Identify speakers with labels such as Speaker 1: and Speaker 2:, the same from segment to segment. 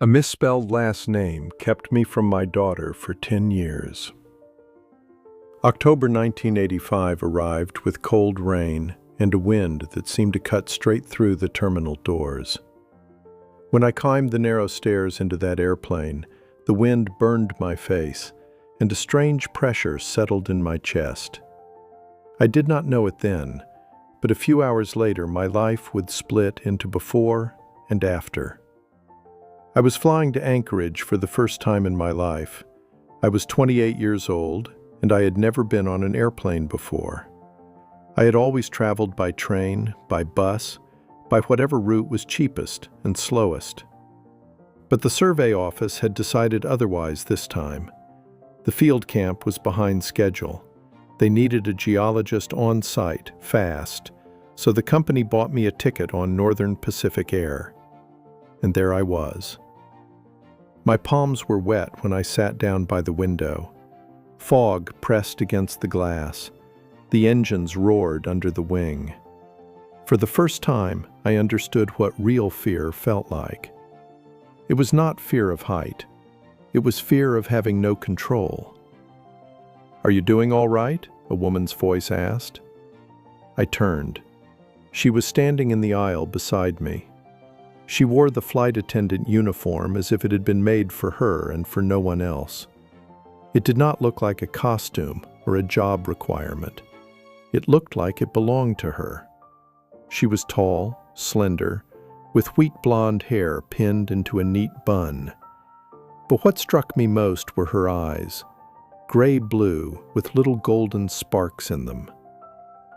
Speaker 1: A misspelled last name kept me from my daughter for 10 years. October 1985 arrived with cold rain and a wind that seemed to cut straight through the terminal doors. When I climbed the narrow stairs into that airplane, the wind burned my face, and a strange pressure settled in my chest. I did not know it then, but a few hours later my life would split into before and after. I was flying to Anchorage for the first time in my life. I was 28 years old, and I had never been on an airplane before. I had always traveled by train, by bus, by whatever route was cheapest and slowest. But the survey office had decided otherwise this time. The field camp was behind schedule. They needed a geologist on site, fast, so the company bought me a ticket on Northern Pacific Air. And there I was. My palms were wet when I sat down by the window. Fog pressed against the glass. The engines roared under the wing. For the first time, I understood what real fear felt like. It was not fear of height. It was fear of having no control. "Are you doing all right?" a woman's voice asked. I turned. She was standing in the aisle beside me. She wore the flight attendant uniform as if it had been made for her and for no one else. It did not look like a costume or a job requirement. It looked like it belonged to her. She was tall, slender, with wheat blonde hair pinned into a neat bun. But what struck me most were her eyes, gray-blue with little golden sparks in them.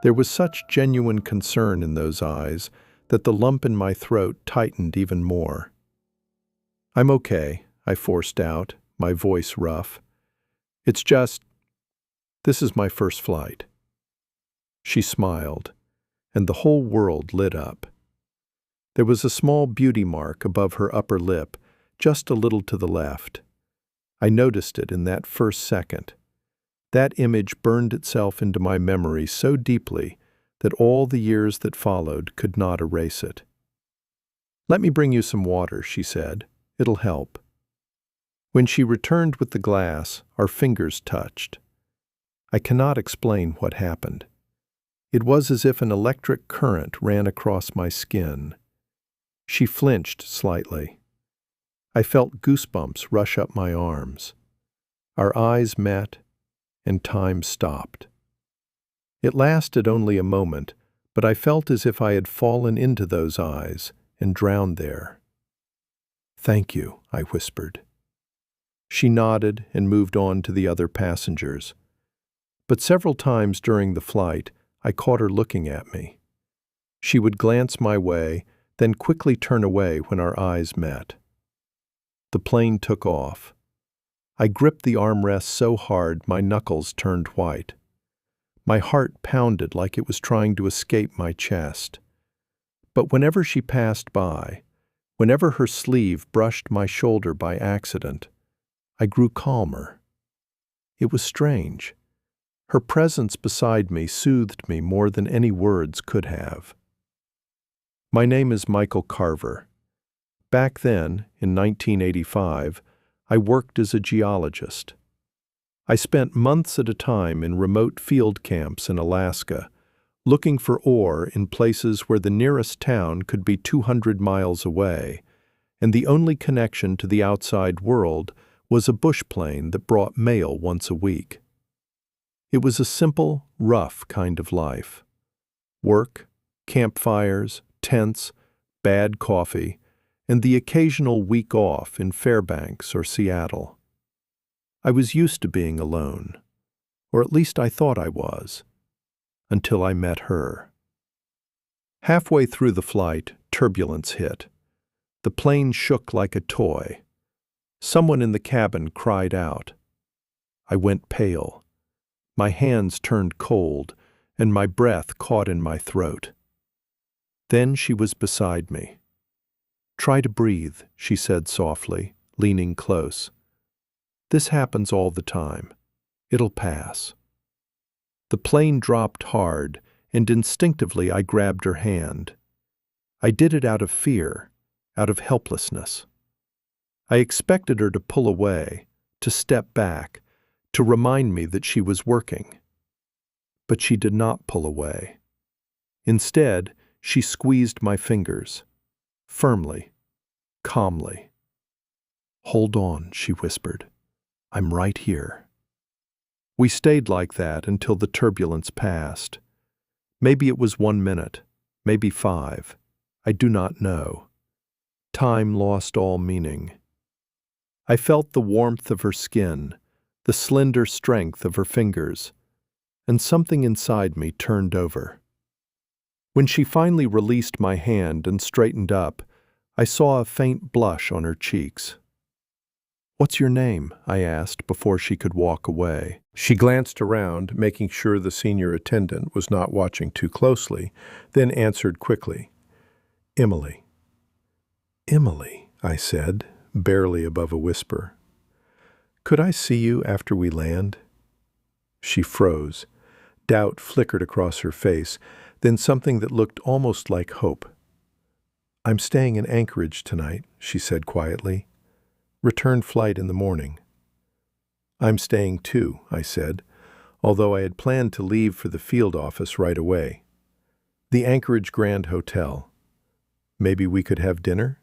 Speaker 1: There was such genuine concern in those eyes that the lump in my throat tightened even more. "I'm okay," I forced out, my voice rough. "It's just, this is my first flight." She smiled, and the whole world lit up. There was a small beauty mark above her upper lip, just a little to the left. I noticed it in that first second. That image burned itself into my memory so deeply that all the years that followed could not erase it. "Let me bring you some water," she said. "It'll help." When she returned with the glass, our fingers touched. I cannot explain what happened. It was as if an electric current ran across my skin. She flinched slightly. I felt goosebumps rush up my arms. Our eyes met, and time stopped. It lasted only a moment, but I felt as if I had fallen into those eyes and drowned there. "Thank you," I whispered. She nodded and moved on to the other passengers. But several times during the flight, I caught her looking at me. She would glance my way, then quickly turn away when our eyes met. The plane took off. I gripped the armrest so hard my knuckles turned white. My heart pounded like it was trying to escape my chest. But whenever she passed by, whenever her sleeve brushed my shoulder by accident, I grew calmer. It was strange. Her presence beside me soothed me more than any words could have. My name is Michael Carver. Back then, in 1985, I worked as a geologist. I spent months at a time in remote field camps in Alaska, looking for ore in places where the nearest town could be 200 miles away, and the only connection to the outside world was a bush plane that brought mail once a week. It was a simple, rough kind of life. Work, campfires, tents, bad coffee, and the occasional week off in Fairbanks or Seattle. I was used to being alone, or at least I thought I was, until I met her. Halfway through the flight, turbulence hit. The plane shook like a toy. Someone in the cabin cried out. I went pale. My hands turned cold, and my breath caught in my throat. Then she was beside me. "Try to breathe," she said softly, leaning close. "This happens all the time. It'll pass." The plane dropped hard, and instinctively I grabbed her hand. I did it out of fear, out of helplessness. I expected her to pull away, to step back, to remind me that she was working. But she did not pull away. Instead, she squeezed my fingers, firmly, calmly. "Hold on," she whispered. "I'm right here." We stayed like that until the turbulence passed. Maybe it was 1 minute, maybe 5. I do not know. Time lost all meaning. I felt the warmth of her skin, the slender strength of her fingers, and something inside me turned over. When she finally released my hand and straightened up, I saw a faint blush on her cheeks. "What's your name?" I asked before she could walk away. She glanced around, making sure the senior attendant was not watching too closely, then answered quickly, "Emily." "Emily," I said, barely above a whisper. "Could I see you after we land?" She froze. Doubt flickered across her face, then something that looked almost like hope. "I'm staying in Anchorage tonight," she said quietly. "Return flight in the morning." "I'm staying too," I said, although I had planned to leave for the field office right away. "The Anchorage Grand Hotel. Maybe we could have dinner?"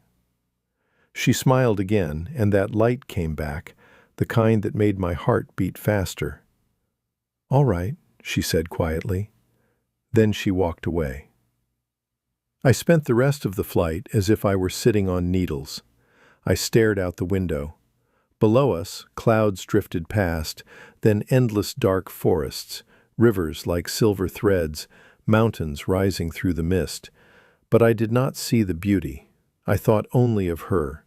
Speaker 1: She smiled again, and that light came back, the kind that made my heart beat faster. "All right," she said quietly. Then she walked away. I spent the rest of the flight as if I were sitting on needles. I stared out the window. Below us, clouds drifted past, then endless dark forests, rivers like silver threads, mountains rising through the mist. But I did not see the beauty. I thought only of her,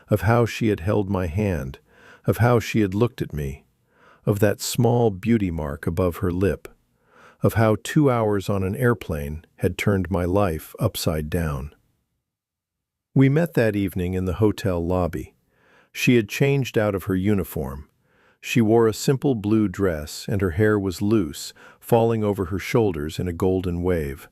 Speaker 1: of how she had held my hand, of how she had looked at me, of that small beauty mark above her lip, of how 2 hours on an airplane had turned my life upside down. We met that evening in the hotel lobby. She had changed out of her uniform. She wore a simple blue dress, and her hair was loose, falling over her shoulders in a golden wave.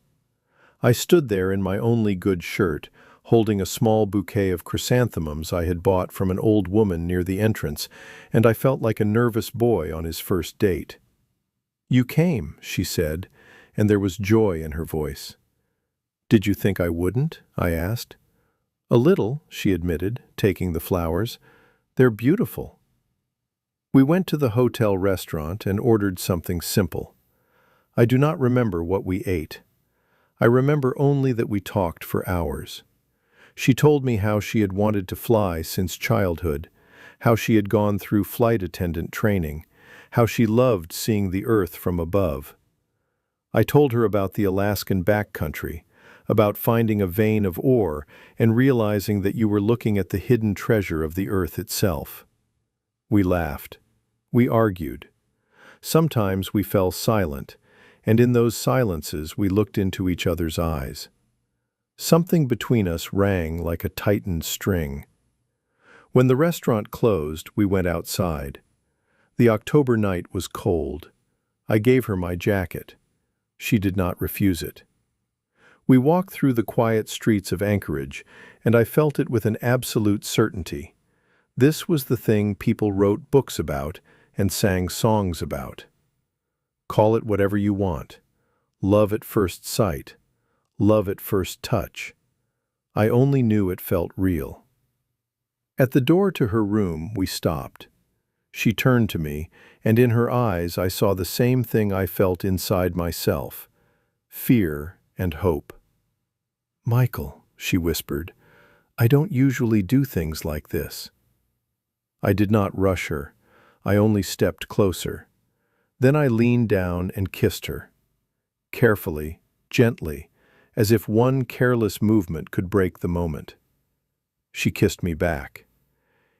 Speaker 1: I stood there in my only good shirt, holding a small bouquet of chrysanthemums I had bought from an old woman near the entrance, and I felt like a nervous boy on his first date. "You came," she said, and there was joy in her voice. "Did you think I wouldn't?" I asked. "A little," she admitted, taking the flowers. "They're beautiful." We went to the hotel restaurant and ordered something simple. I do not remember what we ate. I remember only that we talked for hours. She told me how she had wanted to fly since childhood, how she had gone through flight attendant training, how she loved seeing the earth from above. I told her about the Alaskan backcountry, about finding a vein of ore and realizing that you were looking at the hidden treasure of the earth itself. We laughed. We argued. Sometimes we fell silent, and in those silences we looked into each other's eyes. Something between us rang like a tightened string. When the restaurant closed, we went outside. The October night was cold. I gave her my jacket. She did not refuse it. We walked through the quiet streets of Anchorage, and I felt it with an absolute certainty. This was the thing people wrote books about and sang songs about. Call it whatever you want. Love at first sight. Love at first touch. I only knew it felt real. At the door to her room, we stopped. She turned to me, and in her eyes I saw the same thing I felt inside myself: fear and hope. "Michael," she whispered, "I don't usually do things like this." I did not rush her. I only stepped closer. Then I leaned down and kissed her. Carefully, gently, as if one careless movement could break the moment. She kissed me back.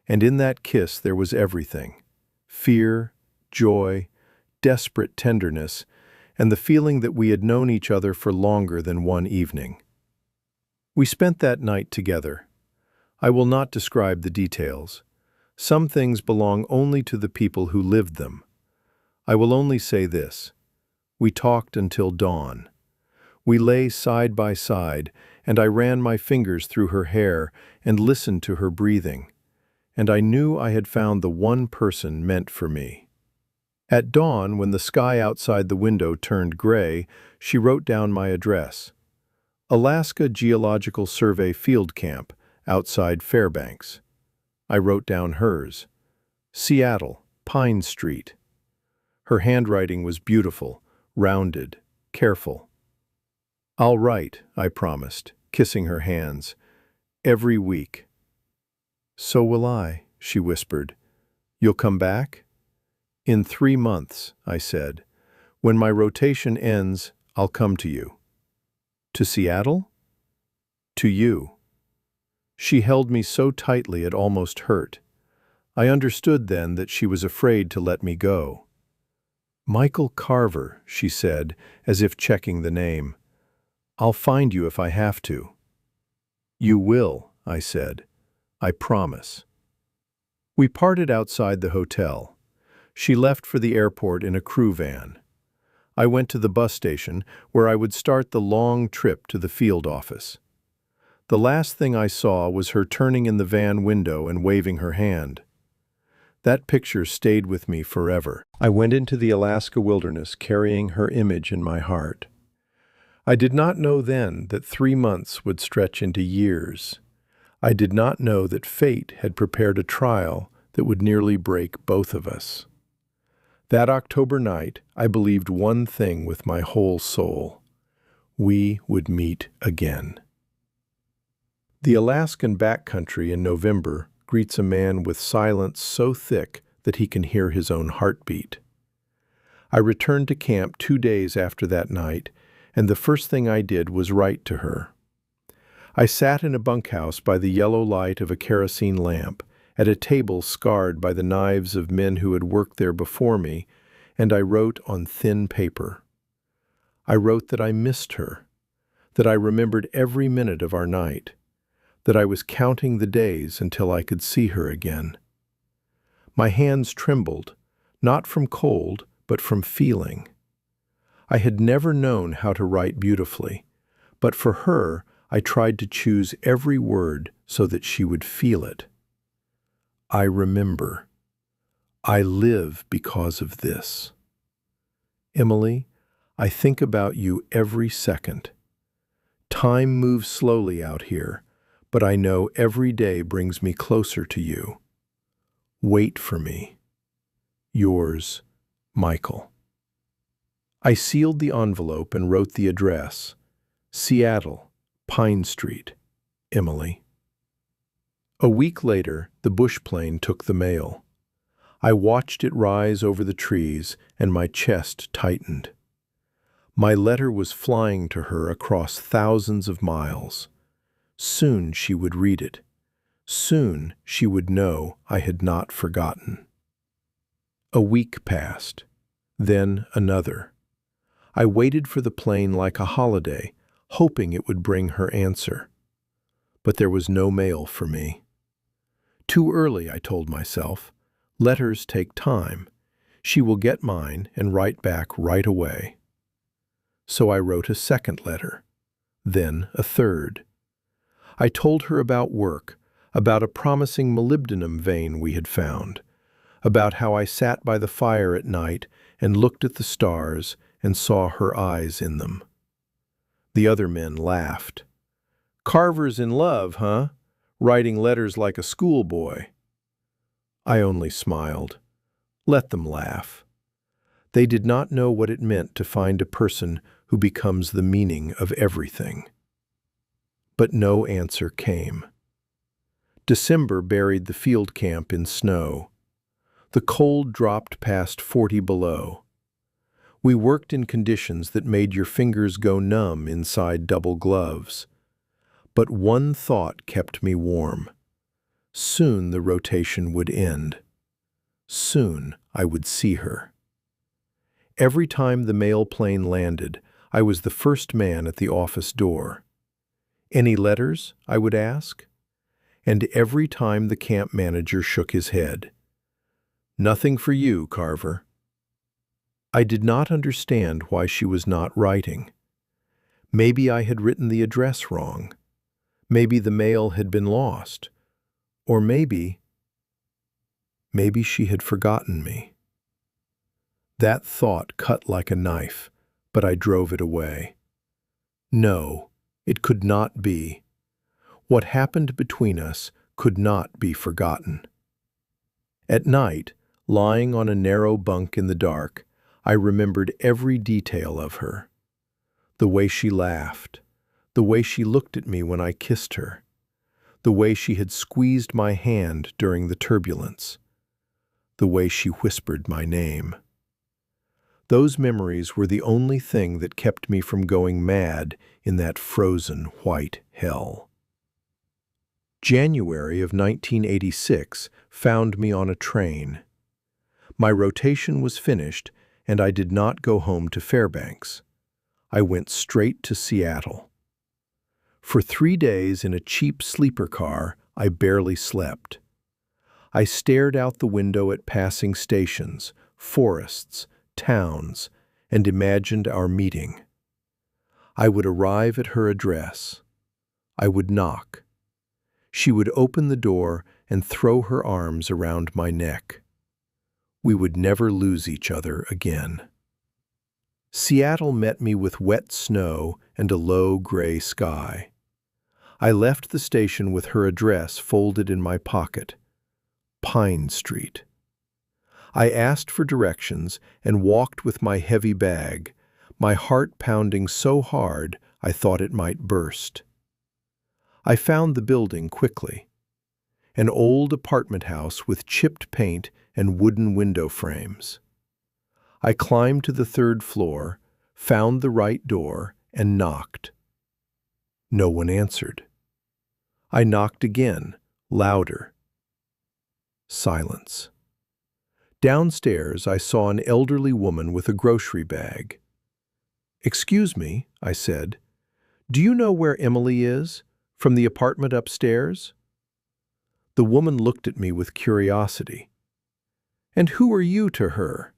Speaker 1: And in that kiss there was everything: fear, joy, desperate tenderness, and the feeling that we had known each other for longer than one evening. We spent that night together. I will not describe the details. Some things belong only to the people who lived them. I will only say this: we talked until dawn. We lay side by side, and I ran my fingers through her hair and listened to her breathing. and I knew I had found the one person meant for me. At dawn, when the sky outside the window turned gray, she wrote down my address. Alaska Geological Survey Field Camp, outside Fairbanks. I wrote down hers. Seattle, Pine Street. Her handwriting was beautiful, rounded, careful. "I'll write," I promised, kissing her hands. "Every week." "So will I," she whispered. "You'll come back?" "In 3 months," I said. "When my rotation ends, I'll come to you." "To Seattle?" "To you." She held me so tightly it almost hurt. I understood then that she was afraid to let me go. "Michael Carver," she said, as if checking the name. "I'll find you if I have to." "You will," I said. "I promise." We parted outside the hotel. She left for the airport in a crew van. I went to the bus station, where I would start the long trip to the field office. The last thing I saw was her turning in the van window and waving her hand. That picture stayed with me forever. I went into the Alaska wilderness carrying her image in my heart. I did not know then that 3 months would stretch into years. I did not know that fate had prepared a trial that would nearly break both of us. That October night, I believed one thing with my whole soul. We would meet again. The Alaskan backcountry in November greets a man with silence so thick that he can hear his own heartbeat. I returned to camp 2 days after that night, and the first thing I did was write to her. I sat in a bunkhouse by the yellow light of a kerosene lamp, at a table scarred by the knives of men who had worked there before me, and I wrote on thin paper. I wrote that I missed her, that I remembered every minute of our night, that I was counting the days until I could see her again. My hands trembled, not from cold, but from feeling. I had never known how to write beautifully, but for her I tried to choose every word so that she would feel it. I remember. I live because of this. Emily, I think about you every second. Time moves slowly out here, but I know every day brings me closer to you. Wait for me. Yours, Michael. I sealed the envelope and wrote the address. Seattle, Pine Street, Emily. A week later, the bush plane took the mail. I watched it rise over the trees, and my chest tightened. My letter was flying to her across thousands of miles. Soon she would read it. Soon she would know I had not forgotten. A week passed, then another. I waited for the plane like a holiday, hoping it would bring her answer. But there was no mail for me. Too early, I told myself. Letters take time. She will get mine and write back right away. So I wrote a second letter, then a third. I told her about work, about a promising molybdenum vein we had found, about how I sat by the fire at night and looked at the stars and saw her eyes in them. The other men laughed. "Carver's in love, huh? Writing letters like a schoolboy." I only smiled. Let them laugh. They did not know what it meant to find a person who becomes the meaning of everything. But no answer came. December buried the field camp in snow. The cold dropped past 40 below. We worked in conditions that made your fingers go numb inside double gloves. But one thought kept me warm. Soon the rotation would end. Soon I would see her. Every time the mail plane landed, I was the first man at the office door. "Any letters?" I would ask. And every time the camp manager shook his head. "Nothing for you, Carver." I did not understand why she was not writing. Maybe I had written the address wrong. Maybe the mail had been lost. Or maybe Maybe she had forgotten me. That thought cut like a knife, but I drove it away. No, it could not be. What happened between us could not be forgotten. At night, lying on a narrow bunk in the dark, I remembered every detail of her. The way she laughed, the way she looked at me when I kissed her, the way she had squeezed my hand during the turbulence, the way she whispered my name. Those memories were the only thing that kept me from going mad in that frozen white hell. January of 1986 found me on a train. My rotation was finished, and I did not go home to Fairbanks. I went straight to Seattle. For 3 days in a cheap sleeper car, I barely slept. I stared out the window at passing stations, forests, towns, and imagined our meeting. I would arrive at her address. I would knock. She would open the door and throw her arms around my neck. We would never lose each other again. Seattle met me with wet snow and a low gray sky. I left the station with her address folded in my pocket. Pine Street. I asked for directions and walked with my heavy bag, my heart pounding so hard I thought it might burst. I found the building quickly. An old apartment house with chipped paint and wooden window frames. I climbed to the 3rd floor, found the right door, and knocked. No one answered. I knocked again, louder. Silence. Downstairs, I saw an elderly woman with a grocery bag. "Excuse me," I said. "Do you know where Emily is, from the apartment upstairs?" The woman looked at me with curiosity. "And who are you to her?"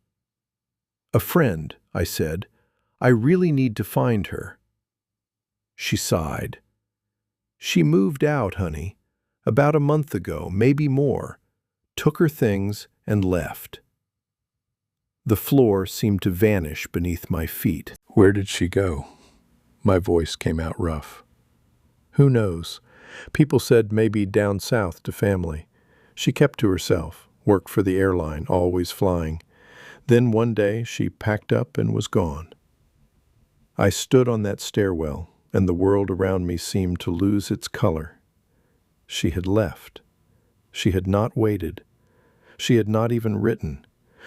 Speaker 1: "A friend," I said. "I really need to find her." She sighed. "She moved out, honey, about a month ago, maybe more, took her things and left." The floor seemed to vanish beneath my feet. "Where did she go?" My voice came out rough. "Who knows? People said maybe down south to family. She kept to herself, worked for the airline, always flying. Then one day she packed up and was gone." I stood on that stairwell, and the world around me seemed to lose its color. She had left. She had not waited. She had not even written.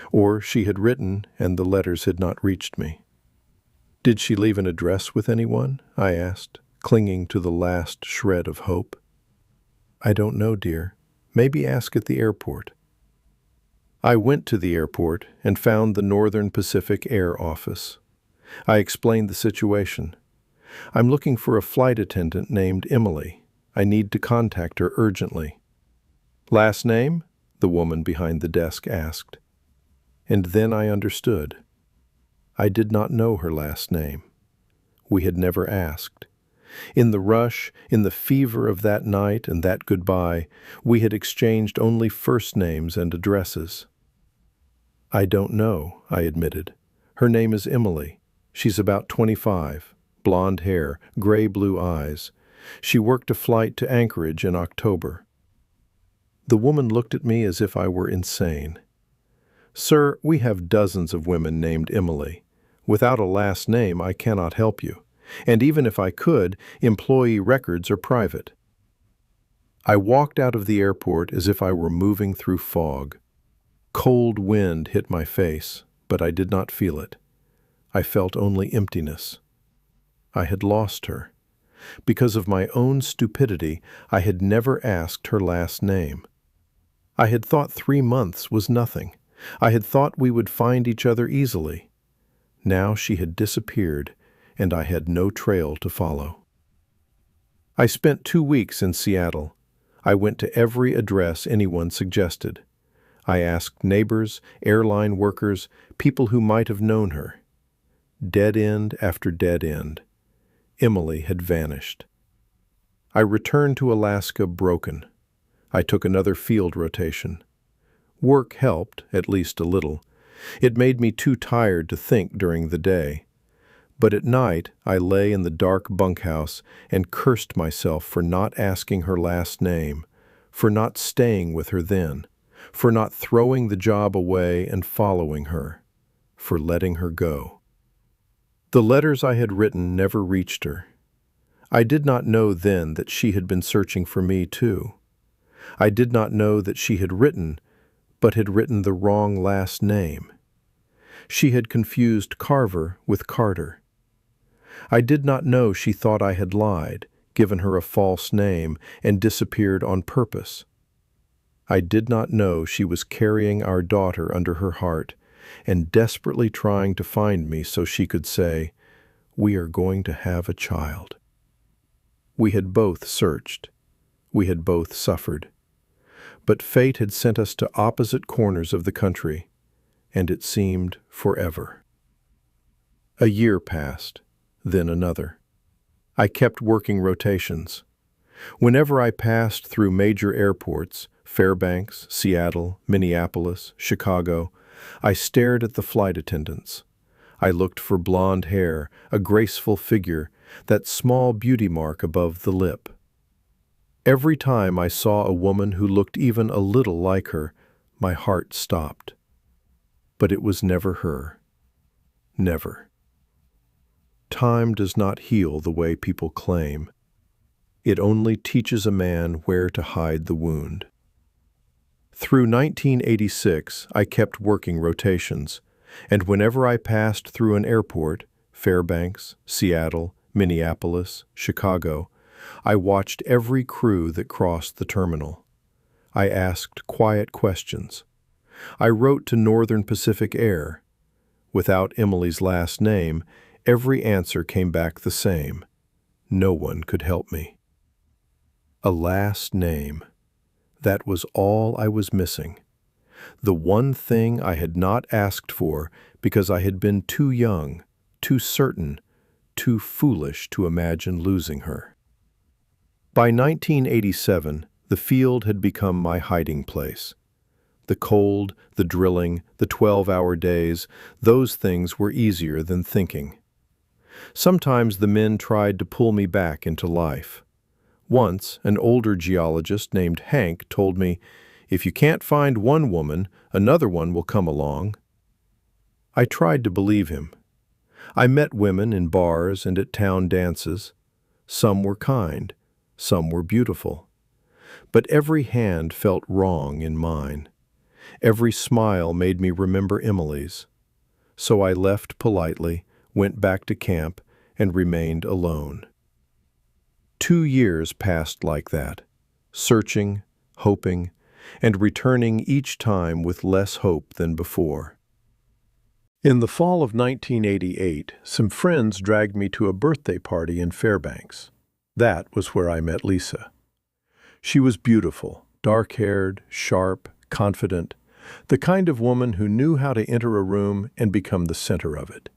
Speaker 1: Or she had written, and the letters had not reached me. "Did she leave an address with anyone?" I asked, clinging to the last shred of hope. "I don't know, dear. Maybe ask at the airport." I went to the airport and found the Northern Pacific Air office. I explained the situation. "I'm looking for a flight attendant named Emily. I need to contact her urgently." "Last name?" the woman behind the desk asked. And then I understood. I did not know her last name. We had never asked. In the rush, in the fever of that night and that goodbye, we had exchanged only first names and addresses. "I don't know," I admitted. "Her name is Emily. She's about 25, blonde hair, gray-blue eyes. She worked a flight to Anchorage in October." The woman looked at me as if I were insane. "Sir, we have dozens of women named Emily. Without a last name, I cannot help you. And even if I could, employee records are private." I walked out of the airport as if I were moving through fog. Cold wind hit my face, but I did not feel it. I felt only emptiness. I had lost her. Because of my own stupidity, I had never asked her last name. I had thought 3 months was nothing. I had thought we would find each other easily. Now she had disappeared, and I had no trail to follow. I spent 2 weeks in Seattle. I went to every address anyone suggested. I asked neighbors, airline workers, people who might have known her. Dead end after dead end. Emily had vanished. I returned to Alaska broken. I took another field rotation. Work helped, at least a little. It made me too tired to think during the day. But at night, I lay in the dark bunkhouse and cursed myself for not asking her last name, for not staying with her then, for not throwing the job away and following her, for letting her go. The letters I had written never reached her. I did not know then that she had been searching for me too. I did not know that she had written, but had written the wrong last name. She had confused Carver with Carter. I did not know she thought I had lied, given her a false name, and disappeared on purpose. I did not know she was carrying our daughter under her heart and desperately trying to find me so she could say, "We are going to have a child." We had both searched. We had both suffered. But fate had sent us to opposite corners of the country, and it seemed forever. A year passed, then another. I kept working rotations. Whenever I passed through major airports, Fairbanks, Seattle, Minneapolis, Chicago, I stared at the flight attendants. I looked for blonde hair, a graceful figure, that small beauty mark above the lip. Every time I saw a woman who looked even a little like her, my heart stopped. But it was never her. Never. Time does not heal the way people claim. It only teaches a man where to hide the wound. Through 1986, I kept working rotations, and whenever I passed through an airport, Fairbanks, Seattle, Minneapolis, Chicago, I watched every crew that crossed the terminal. I asked quiet questions. I wrote to Northern Pacific Air. Without Emily's last name, every answer came back the same. No one could help me. A last name. That was all I was missing. The one thing I had not asked for because I had been too young, too certain, too foolish to imagine losing her. By 1987, the field had become my hiding place. The cold, the drilling, the 12-hour days, those things were easier than thinking. Sometimes the men tried to pull me back into life. Once, an older geologist named Hank told me, "If you can't find one woman, another one will come along." I tried to believe him. I met women in bars and at town dances. Some were kind, some were beautiful. But every hand felt wrong in mine. Every smile made me remember Emily's. So I left politely, went back to camp, and remained alone. 2 years passed like that, searching, hoping, and returning each time with less hope than before. In the fall of 1988, some friends dragged me to a birthday party in Fairbanks. That was where I met Lisa. She was beautiful, dark-haired, sharp, confident, the kind of woman who knew how to enter a room and become the center of it.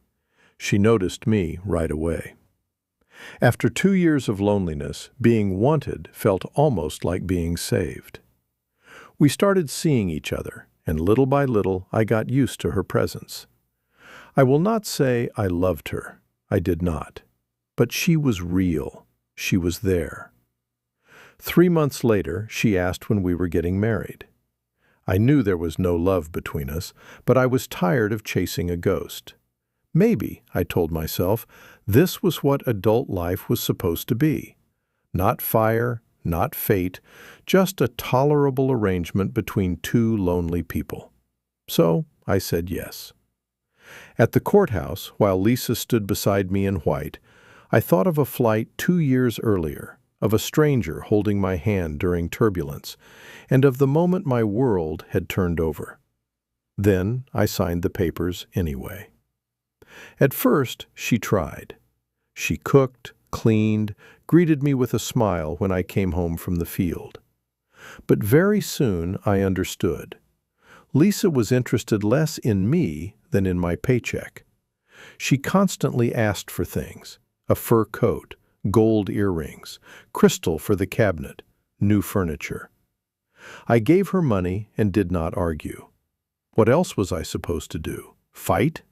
Speaker 1: She noticed me right away. After 2 years of loneliness, being wanted felt almost like being saved. We started seeing each other, and little by little I got used to her presence. I will not say I loved her. I did not. But she was real. She was there. 3 months later, she asked when we were getting married. I knew there was no love between us, but I was tired of chasing a ghost. Maybe, I told myself, this was what adult life was supposed to be. Not fire, not fate, just a tolerable arrangement between two lonely people. So I said yes. At the courthouse, while Lisa stood beside me in white, I thought of a flight 2 years earlier, of a stranger holding my hand during turbulence, and of the moment my world had turned over. Then I signed the papers anyway. At first, she tried. She cooked, cleaned, greeted me with a smile when I came home from the field. But very soon I understood. Lisa was interested less in me than in my paycheck. She constantly asked for things: a fur coat, gold earrings, crystal for the cabinet, new furniture. I gave her money and did not argue. What else was I supposed to do? Fight?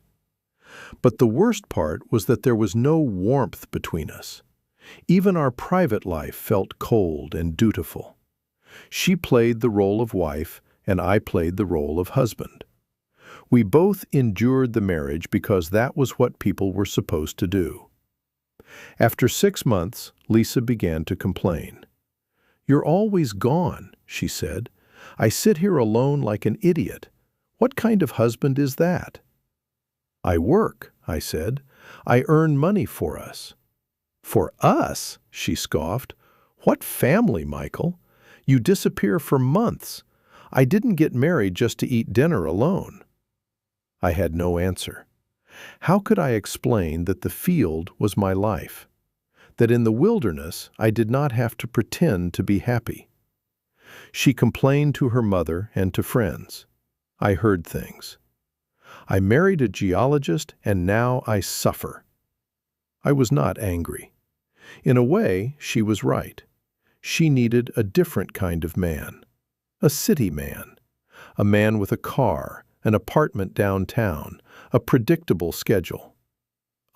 Speaker 1: But the worst part was that there was no warmth between us. Even our private life felt cold and dutiful. She played the role of wife, and I played the role of husband. We both endured the marriage because that was what people were supposed to do. After 6 months, Lisa began to complain. "You're always gone," she said. "I sit here alone like an idiot. What kind of husband is that?" "I work," I said. "I earn money for us." "For us?" she scoffed. "What family, Michael? You disappear for months. I didn't get married just to eat dinner alone." I had no answer. How could I explain that the field was my life? That in the wilderness I did not have to pretend to be happy? She complained to her mother and to friends. I heard things. "I married a geologist and now I suffer." I was not angry. In a way, she was right. She needed a different kind of man. A city man. A man with a car, an apartment downtown, a predictable schedule.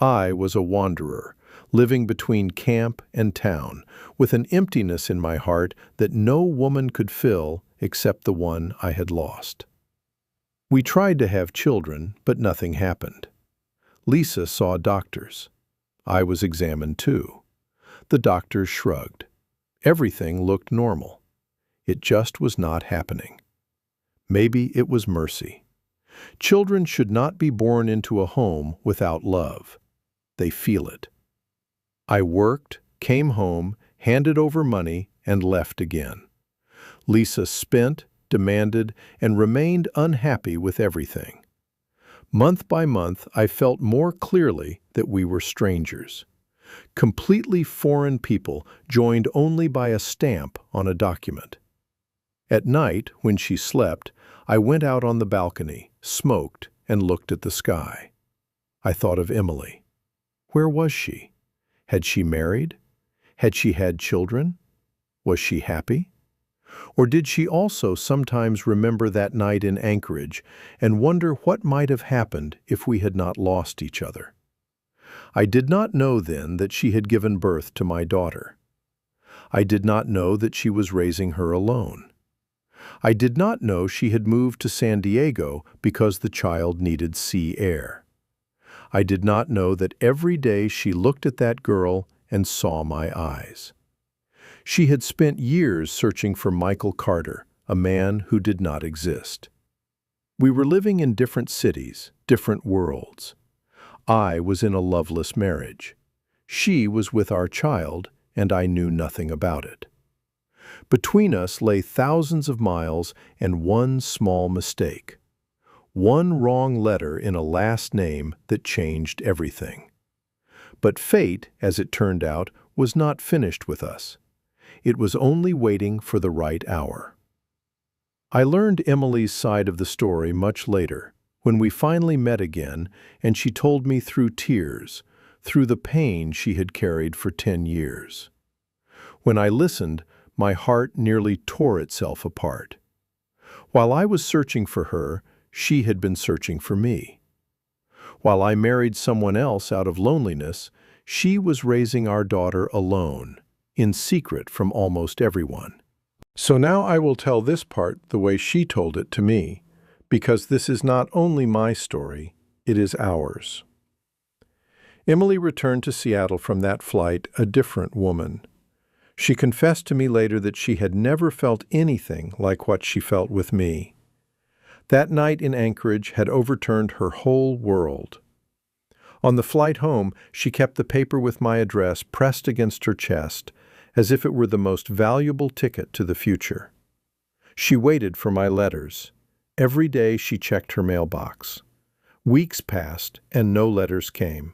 Speaker 1: I was a wanderer, living between camp and town, with an emptiness in my heart that no woman could fill except the one I had lost. We tried to have children, but nothing happened. Lisa saw doctors. I was examined too. The doctors shrugged. Everything looked normal. It just was not happening. Maybe it was mercy. Children should not be born into a home without love. They feel it. I worked, came home, handed over money, and left again. Lisa spent, demanded, and remained unhappy with everything. Month by month, I felt more clearly that we were strangers. Completely foreign people joined only by a stamp on a document. At night, when she slept, I went out on the balcony, smoked, and looked at the sky. I thought of Emily. Where was she? Had she married? Had she had children? Was she happy? Or did she also sometimes remember that night in Anchorage and wonder what might have happened if we had not lost each other? I did not know then that she had given birth to my daughter. I did not know that she was raising her alone. I did not know she had moved to San Diego because the child needed sea air. I did not know that every day she looked at that girl and saw my eyes. She had spent years searching for Michael Carter, a man who did not exist. We were living in different cities, different worlds. I was in a loveless marriage. She was with our child, and I knew nothing about it. Between us lay thousands of miles and one small mistake. One wrong letter in a last name that changed everything. But fate, as it turned out, was not finished with us. It was only waiting for the right hour. I learned Emily's side of the story much later, when we finally met again, and she told me through tears, through the pain she had carried for 10 years. When I listened, my heart nearly tore itself apart. While I was searching for her, she had been searching for me. While I married someone else out of loneliness, she was raising our daughter alone, in secret from almost everyone. So now I will tell this part the way she told it to me, because this is not only my story, it is ours. Emily returned to Seattle from that flight a different woman. She confessed to me later that she had never felt anything like what she felt with me. That night in Anchorage had overturned her whole world. On the flight home, she kept the paper with my address pressed against her chest, as if it were the most valuable ticket to the future. She waited for my letters. Every day she checked her mailbox. Weeks passed, and no letters came.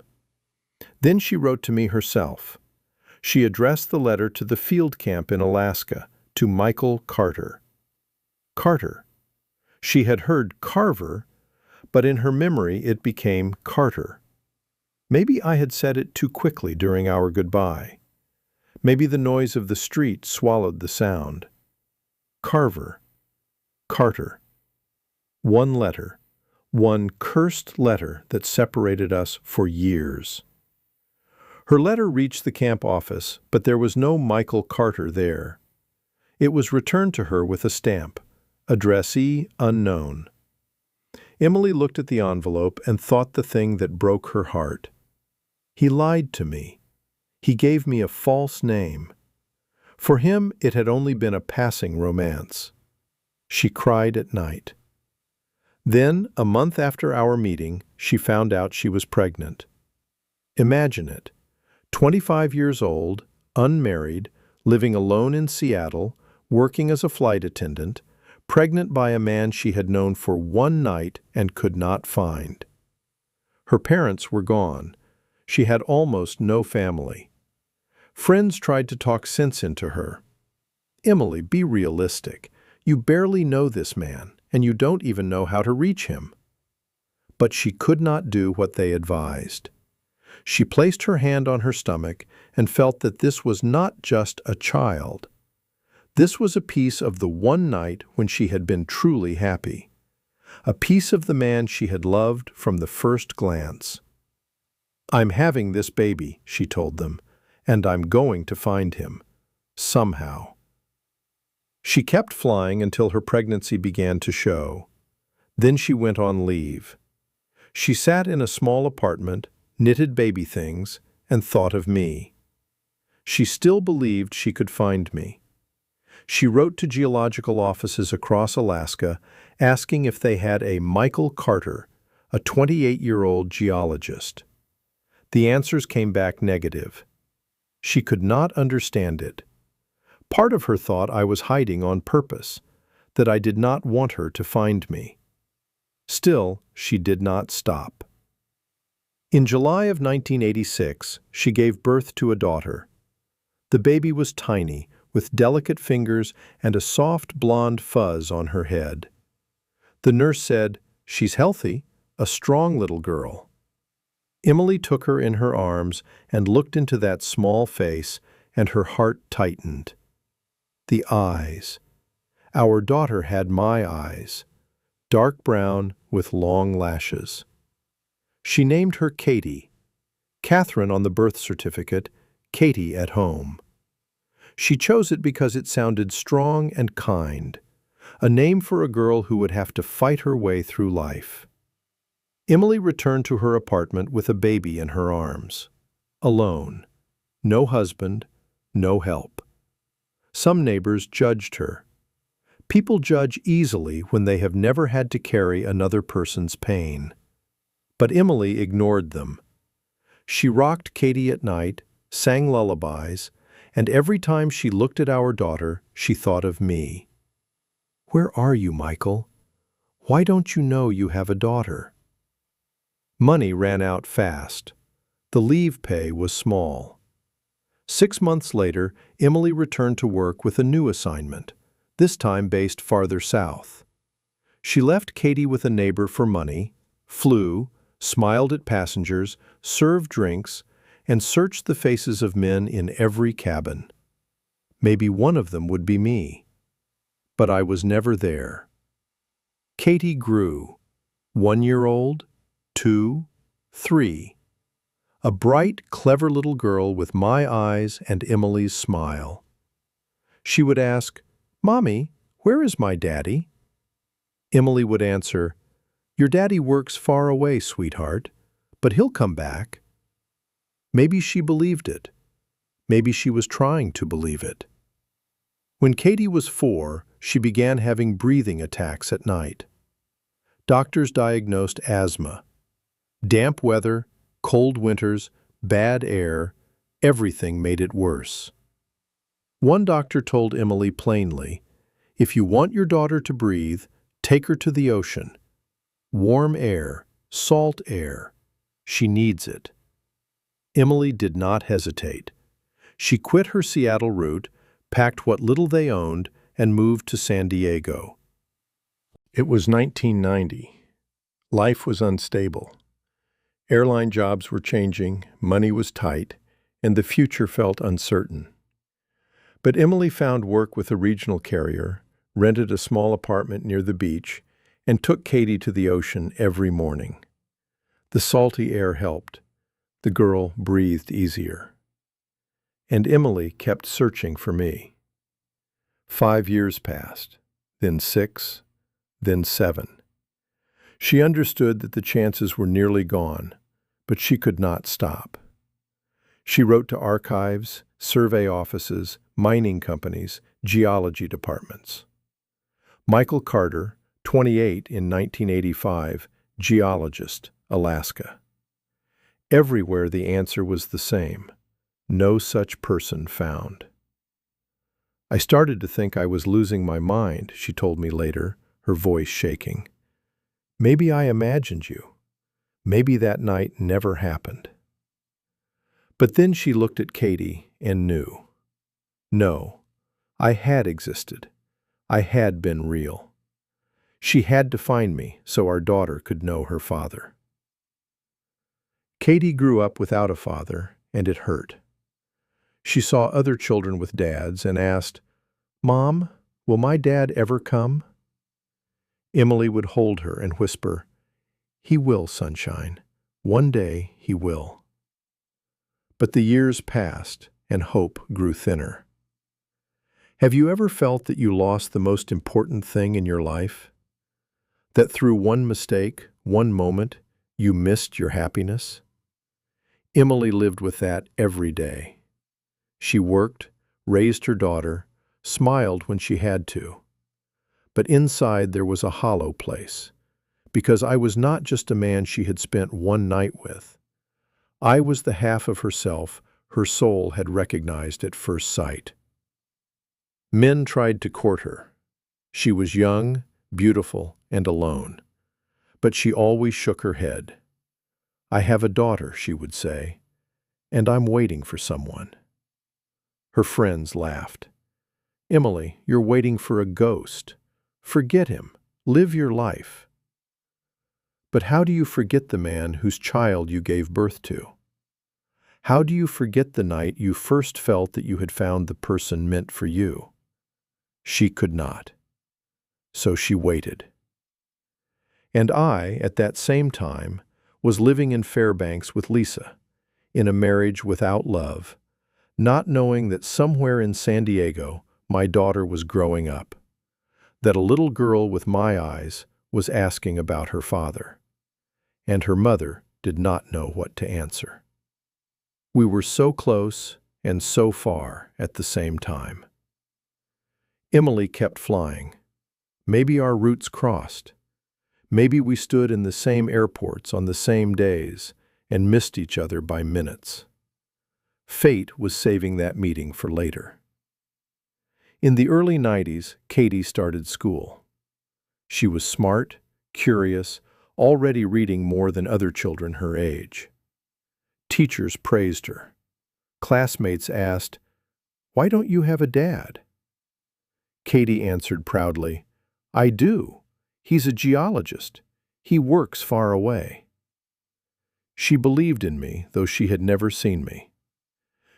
Speaker 1: Then she wrote to me herself. She addressed the letter to the field camp in Alaska, to Michael Carter. Carter. She had heard Carver, but in her memory it became Carter. Maybe I had said it too quickly during our goodbye. Maybe the noise of the street swallowed the sound. Carver, Carter. One letter, one cursed letter that separated us for years. Her letter reached the camp office, but there was no Michael Carter there. It was returned to her with a stamp, addressee unknown. Emily looked at the envelope and thought the thing that broke her heart. He lied to me. He gave me a false name. For him, it had only been a passing romance. She cried at night. Then, a month after our meeting, she found out she was pregnant. Imagine it. 25 years old, unmarried, living alone in Seattle, working as a flight attendant, pregnant by a man she had known for one night and could not find. Her parents were gone. She had almost no family. Friends tried to talk sense into her. Emily, be realistic. You barely know this man, and you don't even know how to reach him. But she could not do what they advised. She placed her hand on her stomach and felt that this was not just a child. This was a piece of the one night when she had been truly happy. A piece of the man she had loved from the first glance. "I'm having this baby," she told them, "and I'm going to find him. Somehow." She kept flying until her pregnancy began to show. Then she went on leave. She sat in a small apartment, knitted baby things, and thought of me. She still believed she could find me. She wrote to geological offices across Alaska asking if they had a Michael Carter, a 28-year-old geologist. The answers came back negative. She could not understand it. Part of her thought I was hiding on purpose, that I did not want her to find me. Still, she did not stop. In July of 1986, she gave birth to a daughter. The baby was tiny, with delicate fingers and a soft blonde fuzz on her head. The nurse said, "She's healthy, a strong little girl." Emily took her in her arms and looked into that small face, and her heart tightened. The eyes. Our daughter had my eyes, dark brown with long lashes. She named her Katie. Catherine on the birth certificate, Katie at home. She chose it because it sounded strong and kind, a name for a girl who would have to fight her way through life. Emily returned to her apartment with a baby in her arms. Alone. No husband, no help. Some neighbors judged her. People judge easily when they have never had to carry another person's pain. But Emily ignored them. She rocked Katie at night, sang lullabies, and every time she looked at our daughter, she thought of me. "Where are you, Michael? Why don't you know you have a daughter?" Money ran out fast. The leave pay was small. 6 months later, Emily returned to work with a new assignment, this time based farther south. She left Katie with a neighbor for money, flew, smiled at passengers, served drinks, and searched the faces of men in every cabin. Maybe one of them would be me. But I was never there. Katie grew. 1 year old, 2, 3. A bright, clever little girl with my eyes and Emily's smile. She would ask, "Mommy, where is my daddy?" Emily would answer, "Your daddy works far away, sweetheart, but he'll come back." Maybe she believed it. Maybe she was trying to believe it. When Katie was 4, she began having breathing attacks at night. Doctors diagnosed asthma. Damp weather, cold winters, bad air, everything made it worse. One doctor told Emily plainly, "If you want your daughter to breathe, take her to the ocean. Warm air, salt air. She needs it." Emily did not hesitate. She quit her Seattle route, packed what little they owned, and moved to San Diego. It was 1990. Life was unstable. Airline jobs were changing, money was tight, and the future felt uncertain. But Emily found work with a regional carrier, rented a small apartment near the beach, and took Katie to the ocean every morning. The salty air helped. The girl breathed easier. And Emily kept searching for me. 5 years passed, then 6, then 7. She understood that the chances were nearly gone, but she could not stop. She wrote to archives, survey offices, mining companies, geology departments. Michael Carter, 28 in 1985, geologist, Alaska. Everywhere the answer was the same: no such person found. I started to think I was losing my mind, she told me later, her voice shaking. Maybe I imagined you. Maybe that night never happened. But then she looked at Katie and knew. No, I had existed. I had been real. She had to find me so our daughter could know her father. Katie grew up without a father, and it hurt. She saw other children with dads and asked, "Mom, will my dad ever come?" Emily would hold her and whisper, "He will, sunshine. One day he will." But the years passed, and hope grew thinner. Have you ever felt that you lost the most important thing in your life? That through one mistake, one moment, you missed your happiness? Emily lived with that every day. She worked, raised her daughter, smiled when she had to. But inside there was a hollow place, because I was not just a man she had spent one night with. I was the half of herself her soul had recognized at first sight. Men tried to court her. She was young, beautiful, and alone. But she always shook her head. "I have a daughter," she would say, "and I'm waiting for someone." Her friends laughed. "Emily, you're waiting for a ghost. Forget him. Live your life." But how do you forget the man whose child you gave birth to? How do you forget the night you first felt that you had found the person meant for you? She could not. So she waited. And I, at that same time, was living in Fairbanks with Lisa, in a marriage without love, not knowing that somewhere in San Diego my daughter was growing up, that a little girl with my eyes was asking about her father, and her mother did not know what to answer. We were so close and so far at the same time. Emily kept flying. Maybe our routes crossed. Maybe we stood in the same airports on the same days and missed each other by minutes. Fate was saving that meeting for later. In the early 90s, Katie started school. She was smart, curious, already reading more than other children her age. Teachers praised her. Classmates asked, "Why don't you have a dad?" Katie answered proudly, "I do. He's a geologist. He works far away." She believed in me, though she had never seen me.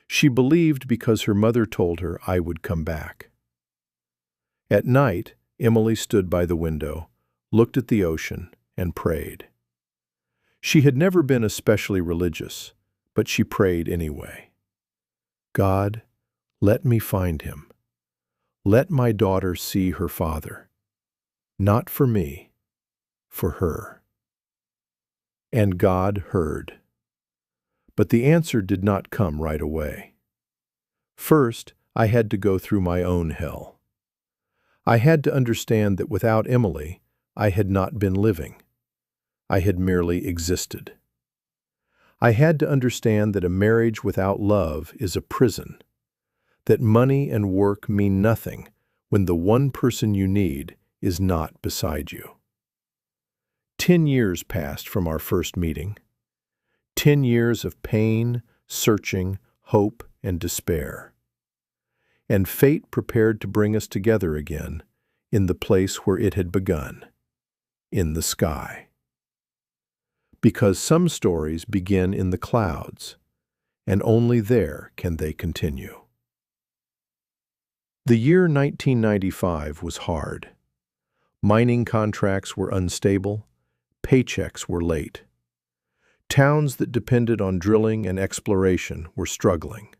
Speaker 1: She believed because her mother told her I would come back. At night, Emily stood by the window, looked at the ocean, and prayed. She had never been especially religious, but she prayed anyway. "God, let me find him. Let my daughter see her father. Not for me, for her." And God heard. But the answer did not come right away. First, I had to go through my own hell. I had to understand that without Emily, I had not been living. I had merely existed. I had to understand that a marriage without love is a prison, that money and work mean nothing when the one person you need is not beside you. 10 years passed from our first meeting. 10 years of pain, searching, hope, and despair. And fate prepared to bring us together again in the place where it had begun, in the sky. Because some stories begin in the clouds, and only there can they continue. The year 1995 was hard. Mining contracts were unstable, paychecks were late. Towns that depended on drilling and exploration were struggling.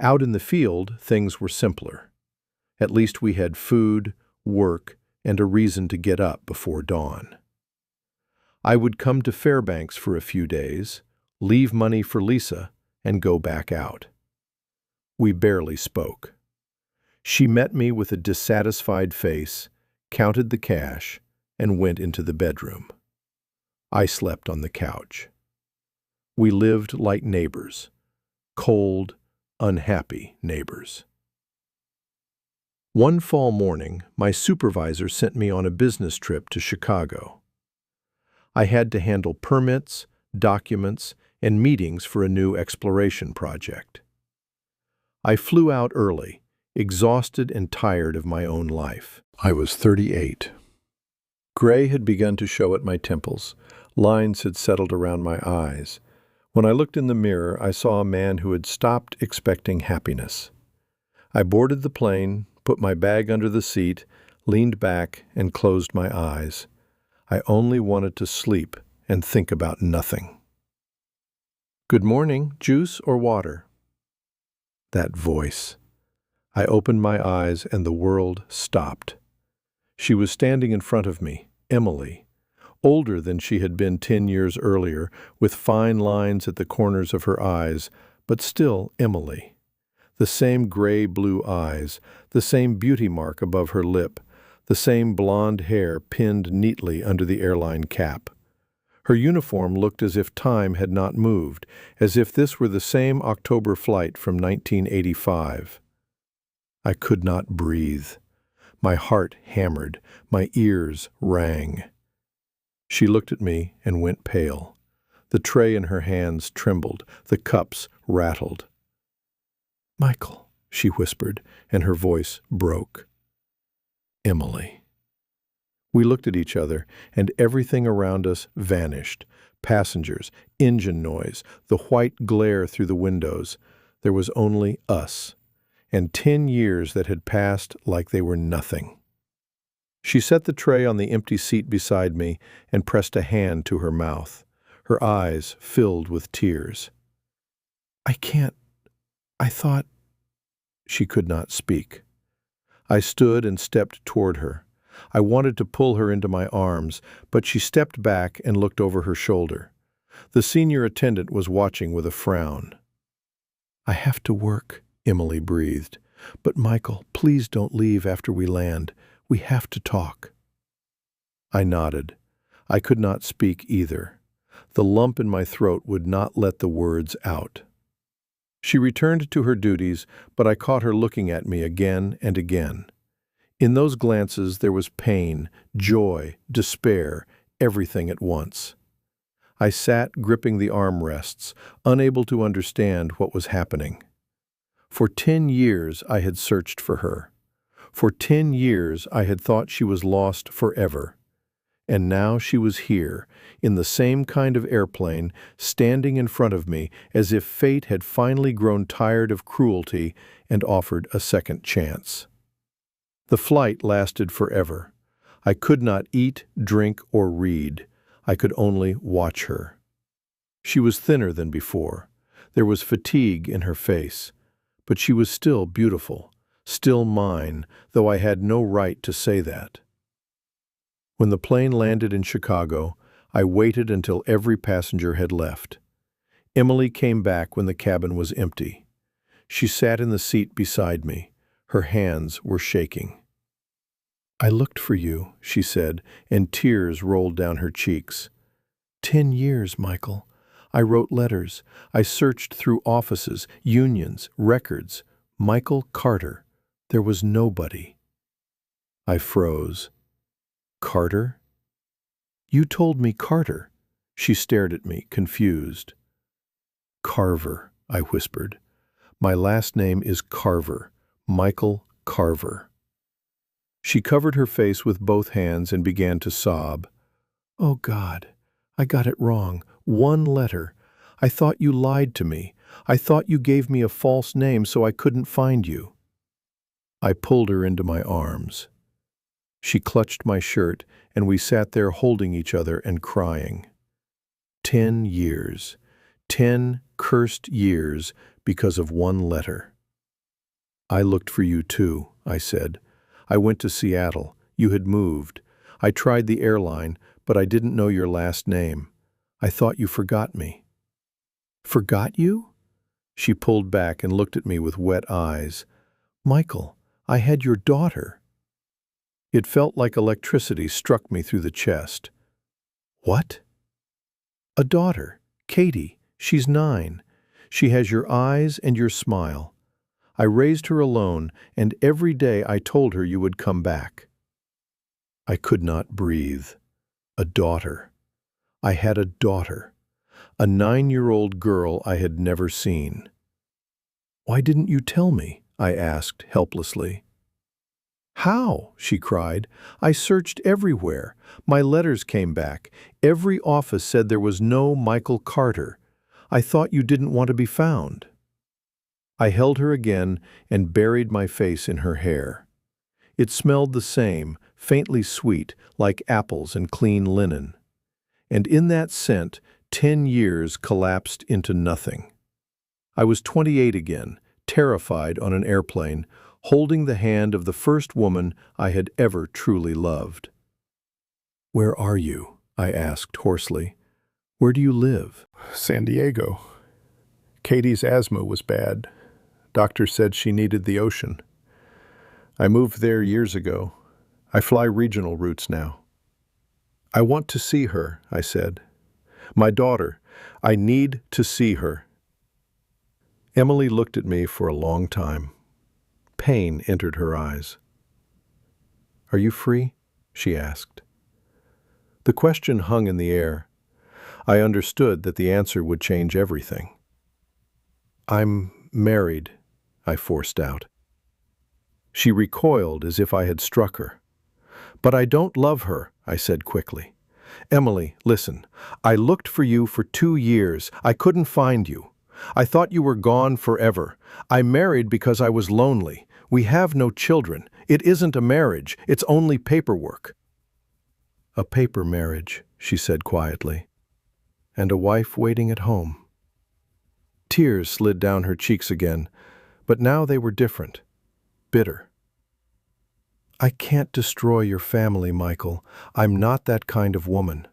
Speaker 1: Out in the field, things were simpler. At least we had food, work, and a reason to get up before dawn. I would come to Fairbanks for a few days, leave money for Lisa, and go back out. We barely spoke. She met me with a dissatisfied face, counted the cash, and went into the bedroom. I slept on the couch. We lived like neighbors, cold, unhappy neighbors. One fall morning, my supervisor sent me on a business trip to Chicago. I had to handle permits, documents, and meetings for a new exploration project. I flew out early, exhausted and tired of my own life. I was 38. Gray had begun to show at my temples. Lines had settled around my eyes. When I looked in the mirror, I saw a man who had stopped expecting happiness. I boarded the plane, put my bag under the seat, leaned back, and closed my eyes. I only wanted to sleep and think about nothing. "Good morning, juice or water?" That voice. I opened my eyes and the world stopped. She was standing in front of me, Emily, older than she had been 10 years earlier, with fine lines at the corners of her eyes, but still Emily. The same gray-blue eyes, the same beauty mark above her lip, the same blonde hair pinned neatly under the airline cap. Her uniform looked as if time had not moved, as if this were the same October flight from 1985. I could not breathe. My heart hammered, my ears rang. She looked at me and went pale. The tray in her hands trembled, the cups rattled. "Michael," she whispered, and her voice broke. "Emily." We looked at each other, and everything around us vanished. Passengers, engine noise, the white glare through the windows. There was only us, and 10 years that had passed like they were nothing. She set the tray on the empty seat beside me and pressed a hand to her mouth. Her eyes filled with tears. "I can't. I thought—" She could not speak. I stood and stepped toward her. I wanted to pull her into my arms, but she stepped back and looked over her shoulder. The senior attendant was watching with a frown. "I have to work," Emily breathed. "But Michael, please don't leave after we land. We have to talk." I nodded. I could not speak either. The lump in my throat would not let the words out. She returned to her duties, but I caught her looking at me again and again. In those glances there was pain, joy, despair, everything at once. I sat gripping the armrests, unable to understand what was happening. For 10 years I had searched for her. For 10 years I had thought she was lost forever. And now she was here, in the same kind of airplane, standing in front of me as if fate had finally grown tired of cruelty and offered a second chance. The flight lasted forever. I could not eat, drink, or read. I could only watch her. She was thinner than before. There was fatigue in her face. But she was still beautiful, still mine, though I had no right to say that. When the plane landed in Chicago, I waited until every passenger had left. Emily came back when the cabin was empty. She sat in the seat beside me. Her hands were shaking. "I looked for you," she said, and tears rolled down her cheeks. 10 years, Michael. I wrote letters. I searched through offices, unions, records. Michael Carter. There was nobody. I froze. "Carter?" "You told me Carter." She stared at me, confused. "Carver," I whispered. "My last name is Carver. Michael Carver." She covered her face with both hands and began to sob. "Oh, God, I got it wrong. One letter. I thought you lied to me. I thought you gave me a false name so I couldn't find you." I pulled her into my arms. She clutched my shirt, and we sat there holding each other and crying. 10 years. 10 cursed years because of one letter. I looked for you too, I said. I went to Seattle. You had moved. I tried the airline, but I didn't know your last name. I thought you forgot me. Forgot you? She pulled back and looked at me with wet eyes. Michael, I had your daughter. It felt like electricity struck me through the chest. What? A daughter, Katie. She's 9. She has your eyes and your smile. I raised her alone, and every day I told her you would come back. I could not breathe. A daughter. I had a daughter. A 9-year-old girl I had never seen. Why didn't you tell me? I asked helplessly. How? She cried. I searched everywhere. My letters came back. Every office said there was no Michael Carter. I thought you didn't want to be found. I held her again and buried my face in her hair. It smelled the same, faintly sweet, like apples and clean linen. And in that scent, 10 years collapsed into nothing. I was 28 again, terrified on an airplane, holding the hand of the first woman I had ever truly loved. Where are you? I asked hoarsely. Where do you live?
Speaker 2: San Diego. Katie's asthma was bad. Doctor said she needed the ocean. I moved there years ago. I fly regional routes now. I want to see her, I said. My daughter. I need to see her. Emily looked at me for a long time. Pain entered her eyes. Are you free? She asked. The question hung in the air. I understood that the answer would change everything. I'm married, I forced out. She recoiled as if I had struck her. But I don't love her, I said quickly. Emily, listen. I looked for you for 2 years. I couldn't find you. I thought you were gone forever. I married because I was lonely. We have no children. It isn't a marriage. It's only paperwork. A paper marriage, she said quietly. And a wife waiting at home. Tears slid down her cheeks again, but now they were different, bitter. I can't destroy your family, Michael. I'm not that kind of woman.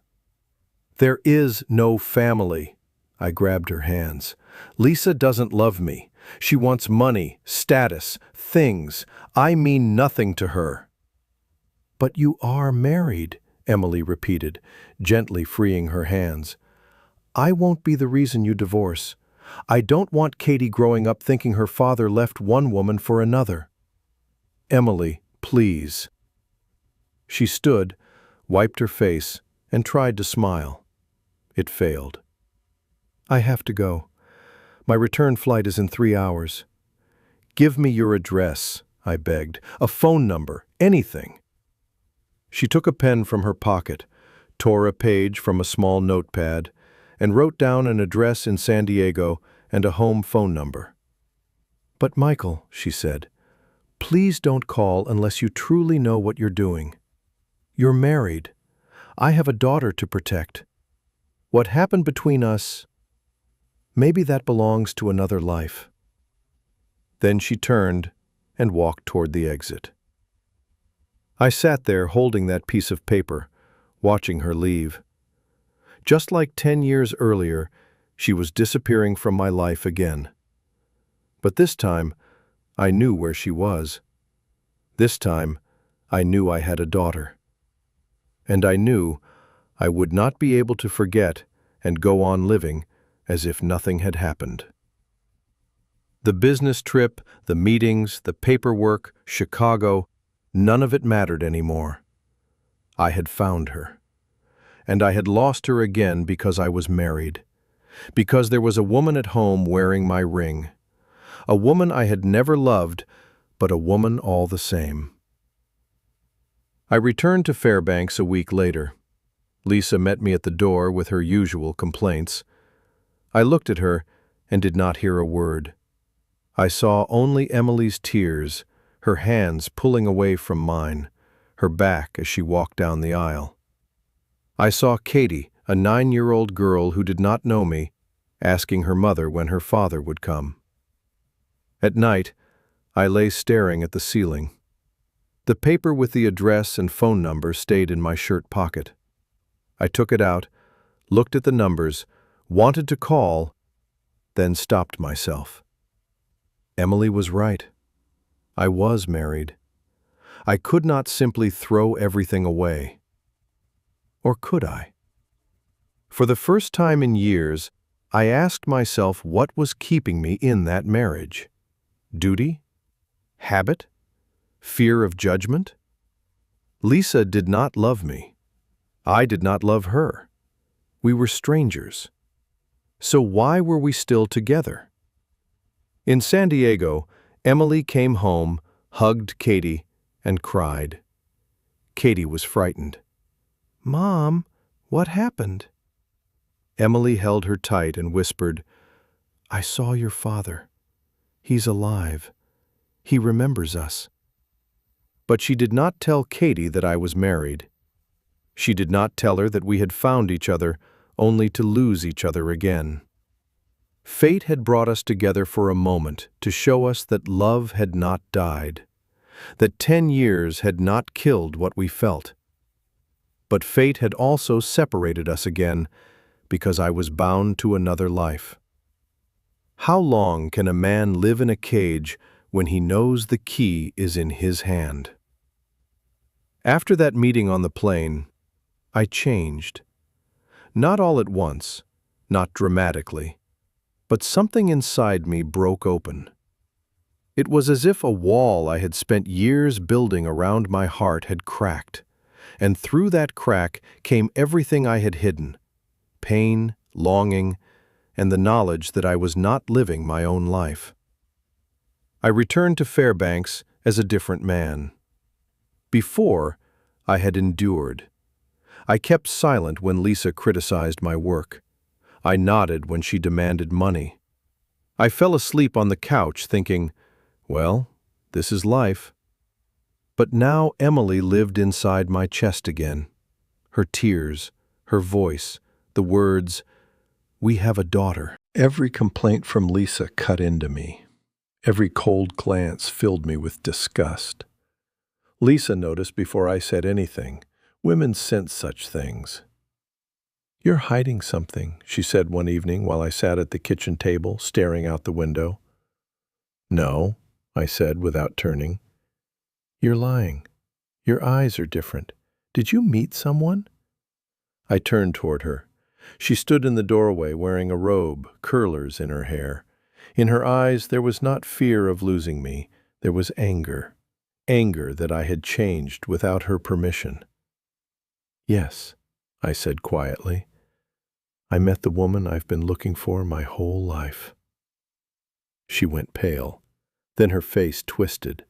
Speaker 2: There is no family. I grabbed her hands. Lisa doesn't love me. She wants money, status, things. I mean nothing to her. But you are married, Emily repeated, gently freeing her hands. I won't be the reason you divorce. I don't want Katie growing up thinking her father left one woman for another. Emily, please. She stood, wiped her face, and tried to smile. It failed. I have to go. My return flight is in 3 hours. Give me your address, I begged. A phone number, anything. She took a pen from her pocket, tore a page from a small notepad, and wrote down an address in San Diego and a home phone number. But Michael, she said, please don't call unless you truly know what you're doing. You're married. I have a daughter to protect. What happened between us, maybe that belongs to another life. Then she turned and walked toward the exit. I sat there holding that piece of paper, watching her leave. Just like 10 years earlier, she was disappearing from my life again. But this time, I knew where she was. This time, I knew I had a daughter. And I knew I would not be able to forget and go on living as if nothing had happened. The business trip, the meetings, the paperwork, Chicago, none of it mattered anymore. I had found her. And I had lost her again because I was married. Because there was a woman at home wearing my ring. A woman I had never loved, but a woman all the same. I returned to Fairbanks a week later. Lisa met me at the door with her usual complaints. I looked at her and did not hear a word. I saw only Emily's tears, her hands pulling away from mine, her back as she walked down the aisle. I saw Katie, a 9-year-old girl who did not know me, asking her mother when her father would come. At night, I lay staring at the ceiling. The paper with the address and phone number stayed in my shirt pocket. I took it out, looked at the numbers, wanted to call, then stopped myself. Emily was right. I was married. I could not simply throw everything away. Or could I? For the first time in years, I asked myself what was keeping me in that marriage. Duty? Habit? Fear of judgment? Lisa did not love me. I did not love her. We were strangers. So why were we still together? In San Diego, Emily came home, hugged Katie, and cried. Katie was frightened. "Mom, what happened?" Emily held her tight and whispered, "I saw your father. He's alive. He remembers us." But she did not tell Katie that I was married. She did not tell her that we had found each other only to lose each other again. Fate had brought us together for a moment to show us that love had not died, that 10 years had not killed what we felt. But fate had also separated us again because I was bound to another life. How long can a man live in a cage when he knows the key is in his hand? After that meeting on the plane, I changed. Not all at once, not dramatically, but something inside me broke open. It was as if a wall I had spent years building around my heart had cracked, and through that crack came everything I had hidden: pain, longing, and the knowledge that I was not living my own life. I returned to Fairbanks as a different man. Before, I had endured. I kept silent when Lisa criticized my work. I nodded when she demanded money. I fell asleep on the couch thinking, well, this is life. But now Emily lived inside my chest again. Her tears, her voice, the words, "We have a daughter." Every complaint from Lisa cut into me. Every cold glance filled me with disgust. Lisa noticed before I said anything. Women sense such things. "You're hiding something," she said one evening while I sat at the kitchen table, staring out the window. "No," I said without turning. "You're lying. Your eyes are different. Did you meet someone?" I turned toward her. She stood in the doorway wearing a robe, curlers in her hair. In her eyes there was not fear of losing me. There was anger. Anger that I had changed without her permission. "Yes," I said quietly. "I met the woman I've been looking for my whole life." She went pale. Then her face twisted.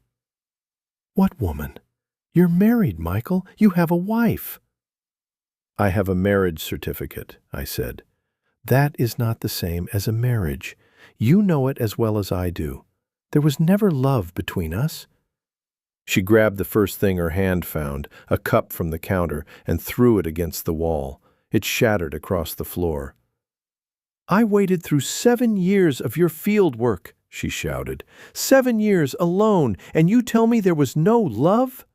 Speaker 2: "What woman? You're married, Michael. You have a wife." "I have a marriage certificate," I said. "That is not the same as a marriage. You know it as well as I do. There was never love between us." She grabbed the first thing her hand found, a cup from the counter, and threw it against the wall. It shattered across the floor. "I waited through 7 years of your field work," she shouted. 7 years alone, and you tell me there was no love?"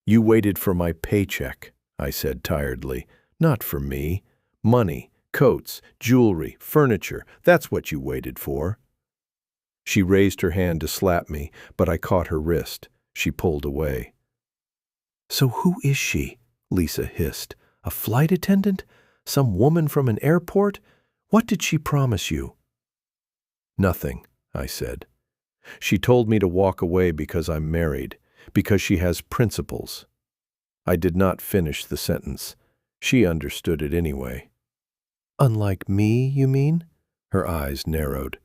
Speaker 2: "You waited for my paycheck," I said tiredly. "Not for me. Money, coats, jewelry, furniture, that's what you waited for." She raised her hand to slap me, but I caught her wrist. She pulled away. "So who is she?" Lisa hissed. "A flight attendant? Some woman from an airport? What did she promise you?" "Nothing," I said. "She told me to walk away because I'm married, because she has principles." I did not finish the sentence. She understood it anyway. "Unlike me, you mean?" Her eyes narrowed.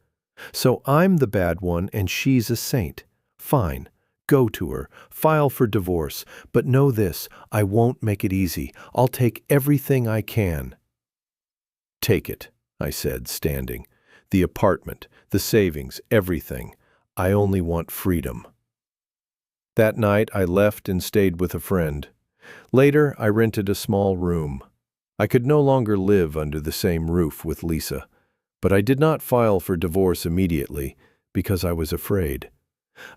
Speaker 2: "So I'm the bad one and she's a saint. Fine. Go to her. File for divorce. But know this, I won't make it easy. I'll take everything I can." "Take it," I said, standing. "The apartment, the savings, everything. I only want freedom."
Speaker 1: That night, I left and stayed with a friend. Later, I rented a small room. I could no longer live under the same roof with Lisa, but I did not file for divorce immediately because I was afraid.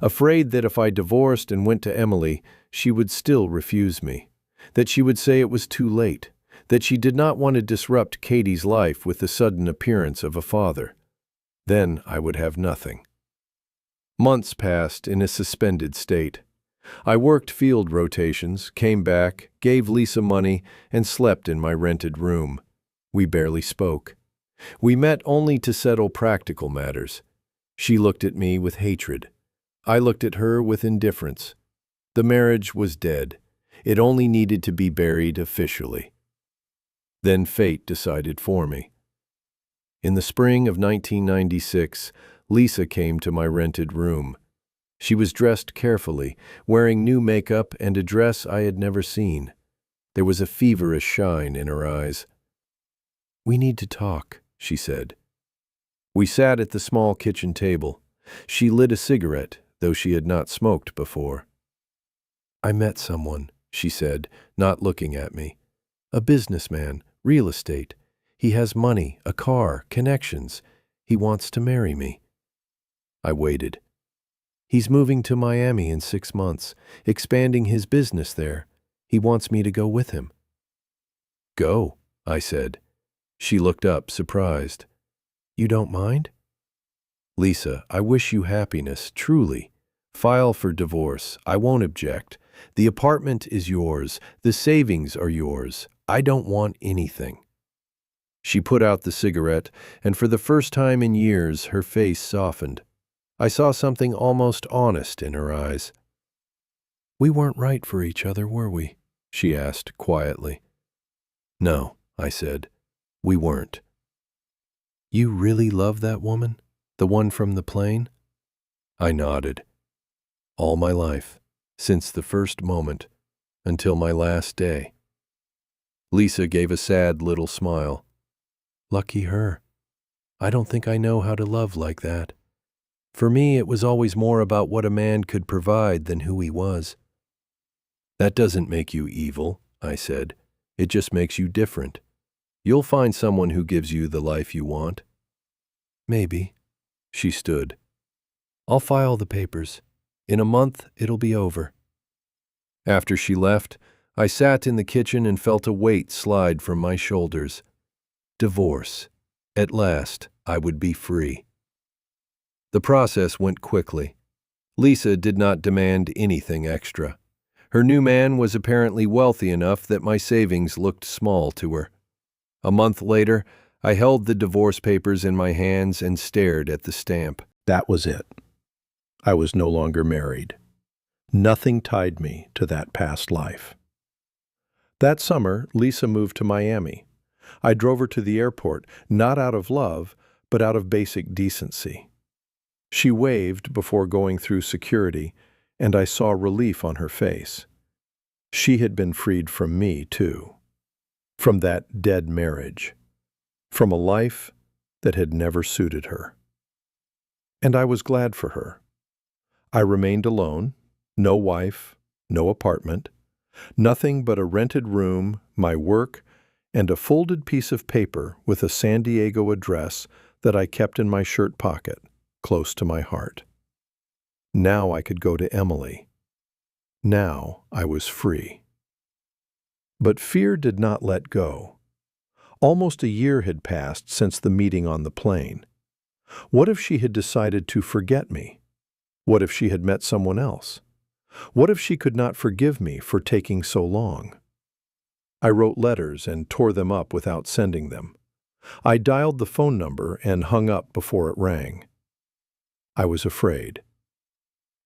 Speaker 1: Afraid that if I divorced and went to Emily, she would still refuse me, that she would say it was too late, that she did not want to disrupt Katie's life with the sudden appearance of a father. Then I would have nothing. Months passed in a suspended state. I worked field rotations, came back, gave Lisa money, and slept in my rented room. We barely spoke. We met only to settle practical matters. She looked at me with hatred. I looked at her with indifference. The marriage was dead. It only needed to be buried officially. Then fate decided for me. In the spring of 1996, Lisa came to my rented room. She was dressed carefully, wearing new makeup and a dress I had never seen. There was a feverish shine in her eyes. "We need to talk," she said. We sat at the small kitchen table. She lit a cigarette, though she had not smoked before. "I met someone," she said, not looking at me. "A businessman, real estate. He has money, a car, connections. He wants to marry me." I waited. "He's moving to Miami in 6 months, expanding his business there. He wants me to go with him." "Go," I said. She looked up, surprised. "You don't mind?" "Lisa, I wish you happiness, truly. File for divorce. I won't object. The apartment is yours. The savings are yours. I don't want anything." She put out the cigarette, and for the first time in years, her face softened. I saw something almost honest in her eyes. "We weren't right for each other, were we?" she asked quietly. "No," I said. "We weren't." "You really love that woman? The one from the plane?" I nodded. "All my life, since the first moment, until my last day." Lisa gave a sad little smile. "Lucky her. I don't think I know how to love like that. For me, it was always more about what a man could provide than who he was." "That doesn't make you evil," I said. "It just makes you different. You'll find someone who gives you the life you want." "Maybe." She stood. "I'll file the papers. In a month, it'll be over." After she left, I sat in the kitchen and felt a weight slide from my shoulders. Divorce. At last, I would be free. The process went quickly. Lisa did not demand anything extra. Her new man was apparently wealthy enough that my savings looked small to her. A month later, I held the divorce papers in my hands and stared at the stamp.
Speaker 2: That was it. I was no longer married. Nothing tied me to that past life. That summer, Lisa moved to Miami. I drove her to the airport, not out of love, but out of basic decency. She waved before going through security, and I saw relief on her face. She had been freed from me, too. From that dead marriage. From a life that had never suited her. And I was glad for her. I remained alone, no wife, no apartment, nothing but a rented room, my work, and a folded piece of paper with a San Diego address that I kept in my shirt pocket, close to my heart. Now I could go to Emily. Now I was free. But fear did not let go. Almost a year had passed since the meeting on the plane. What if she had decided to forget me? What if she had met someone else? What if she could not forgive me for taking so long? I wrote letters and tore them up without sending them. I dialed the phone number and hung up before it rang. I was afraid.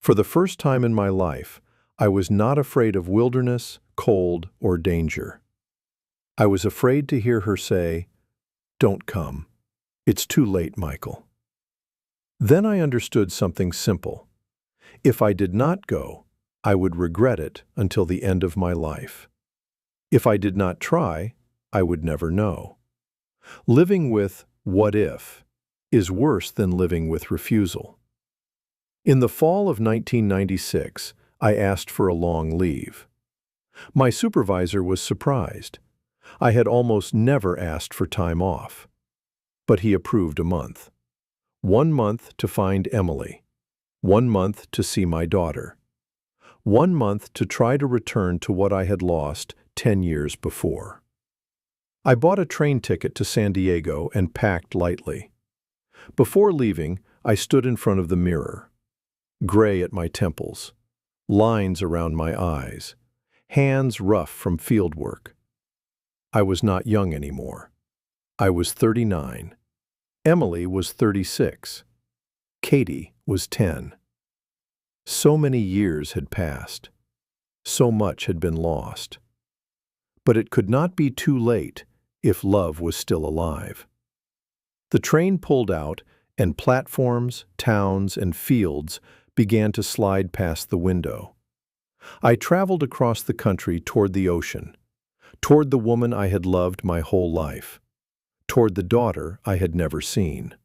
Speaker 2: For the first time in my life, I was not afraid of wilderness, cold, or danger. I was afraid to hear her say, "Don't come. It's too late, Michael." Then I understood something simple. If I did not go, I would regret it until the end of my life. If I did not try, I would never know. Living with "what if" is worse than living with refusal. In the fall of 1996,
Speaker 1: I asked for a long leave. My supervisor was surprised. I had almost never asked for time off. But he approved a month. 1 month to find Emily. 1 month to see my daughter. 1 month to try to return to what I had lost 10 years before. I bought a train ticket to San Diego and packed lightly. Before leaving, I stood in front of the mirror. Gray at my temples, lines around my eyes, hands rough from field work. I was not young anymore. I was 39. Emily was 36. Katie was 10. So many years had passed. So much had been lost. But it could not be too late if love was still alive. The train pulled out, and platforms, towns, and fields began to slide past the window. I traveled across the country toward the ocean, toward the woman I had loved my whole life, toward the daughter I had never seen.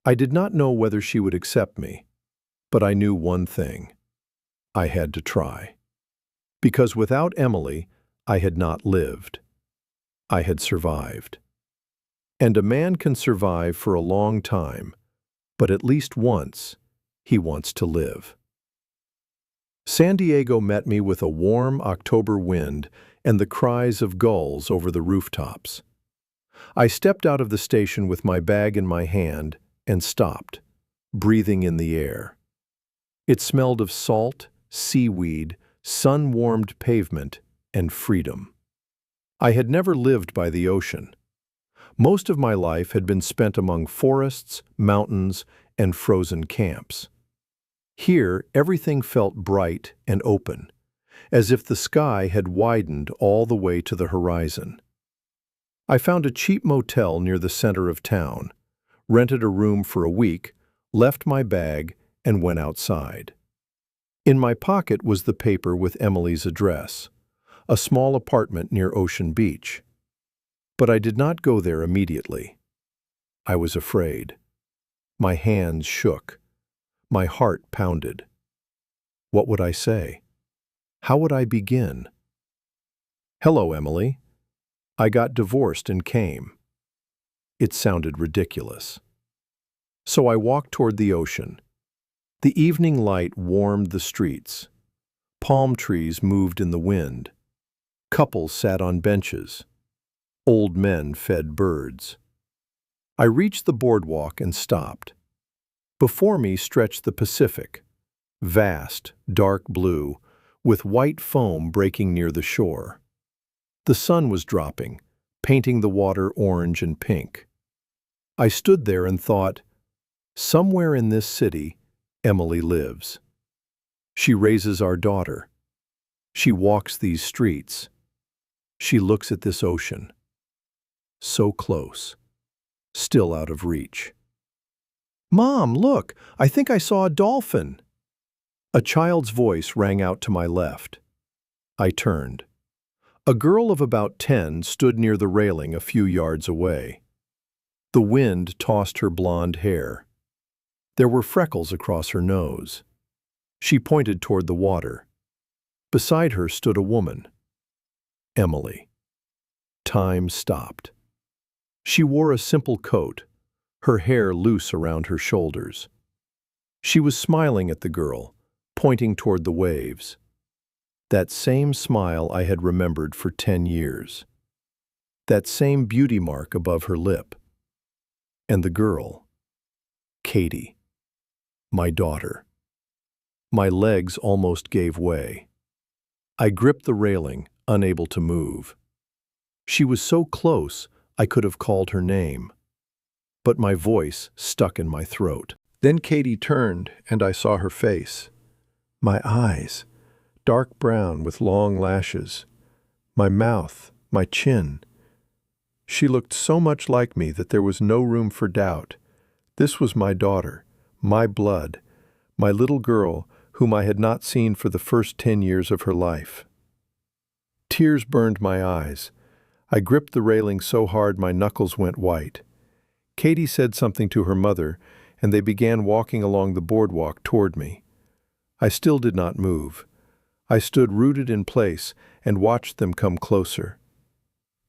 Speaker 1: I did not know whether she would accept me, but I knew one thing. I had to try. Because without Emily, I had not lived. I had survived. And a man can survive for a long time, but at least once, he wants to live. San Diego met me with a warm October wind and the cries of gulls over the rooftops. I stepped out of the station with my bag in my hand and stopped, breathing in the air. It smelled of salt, seaweed, sun-warmed pavement, and freedom. I had never lived by the ocean. Most of my life had been spent among forests, mountains, and frozen camps. Here, everything felt bright and open, as if the sky had widened all the way to the horizon. I found a cheap motel near the center of town, rented a room for a week, left my bag, and went outside. In my pocket was the paper with Emily's address, a small apartment near Ocean Beach. But I did not go there immediately. I was afraid. My hands shook. My heart pounded. What would I say? How would I begin? "Hello, Emily. I got divorced and came." It sounded ridiculous. So I walked toward the ocean. The evening light warmed the streets. Palm trees moved in the wind. Couples sat on benches. Old men fed birds. I reached the boardwalk and stopped. Before me stretched the Pacific, vast, dark blue, with white foam breaking near the shore. The sun was dropping, painting the water orange and pink. I stood there and thought, somewhere in this city, Emily lives. She raises our daughter. She walks these streets. She looks at this ocean. So close, still out of reach. "Mom, look, I think I saw a dolphin." A child's voice rang out to my left. I turned. A girl of about 10 stood near the railing a few yards away. The wind tossed her blonde hair. There were freckles across her nose. She pointed toward the water. Beside her stood a woman. Emily. Time stopped. She wore a simple coat, her hair loose around her shoulders. She was smiling at the girl, pointing toward the waves. That same smile I had remembered for 10 years. That same beauty mark above her lip. And the girl, Katie, my daughter. My legs almost gave way. I gripped the railing, unable to move. She was so close, I could have called her name. But my voice stuck in my throat. Then Katie turned, and I saw her face. My eyes, dark brown with long lashes. My mouth, my chin. She looked so much like me that there was no room for doubt. This was my daughter, my blood, my little girl whom I had not seen for the first 10 years of her life. Tears burned my eyes. I gripped the railing so hard my knuckles went white. Katie said something to her mother, and they began walking along the boardwalk toward me.
Speaker 2: I still did not move. I stood rooted in place and watched them come closer.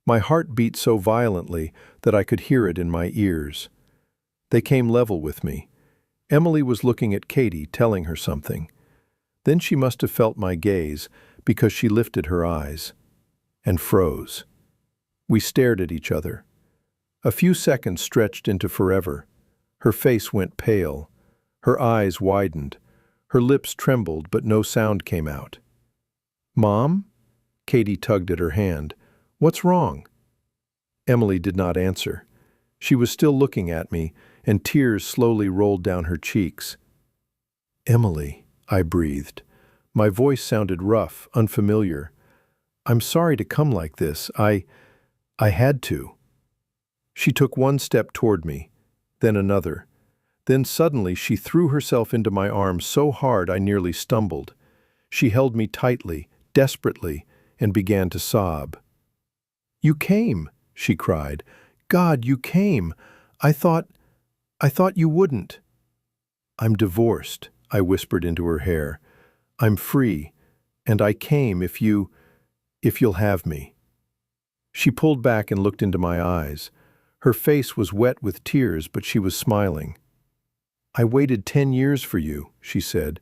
Speaker 2: My heart beat so violently that I could hear it in my ears. They came level with me. Emily was looking at Katie, telling her something. Then she must have felt my gaze because she lifted her eyes and froze. We stared at each other. A few seconds stretched into forever. Her face went pale. Her eyes widened. Her lips trembled, but no sound came out. "Mom?" Katie tugged at her hand. "What's wrong?" Emily did not answer. She was still looking at me, and tears slowly rolled down her cheeks. "Emily," I breathed. My voice sounded rough, unfamiliar. "I'm sorry to come like this. I had to." She took one step toward me, then another. Then suddenly she threw herself into my arms so hard I nearly stumbled. She held me tightly, desperately, and began to sob. "You came," she cried. "God, you came. I thought you wouldn't." "I'm divorced," I whispered into her hair. "I'm free, and I came if you'll have me." She pulled back and looked into my eyes. Her face was wet with tears, but she was smiling. "I waited 10 years for you," she said.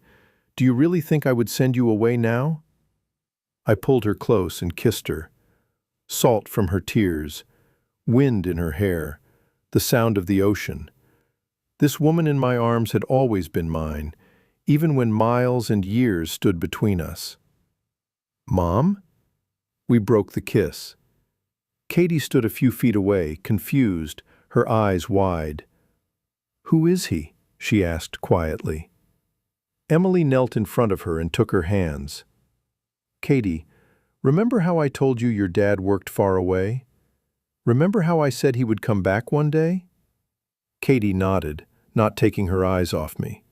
Speaker 2: "Do you really think I would send you away now?" I pulled her close and kissed her. Salt from her tears, wind in her hair, the sound of the ocean. This woman in my arms had always been mine, even when miles and years stood between us. "Mom?" We broke the kiss. Katie stood a few feet away, confused, her eyes wide. "Who is he?" she asked quietly. Emily knelt in front of her and took her hands. "Katie, remember how I told you your dad worked far away? Remember how I said he would come back one day?" Katie nodded, not taking her eyes off me.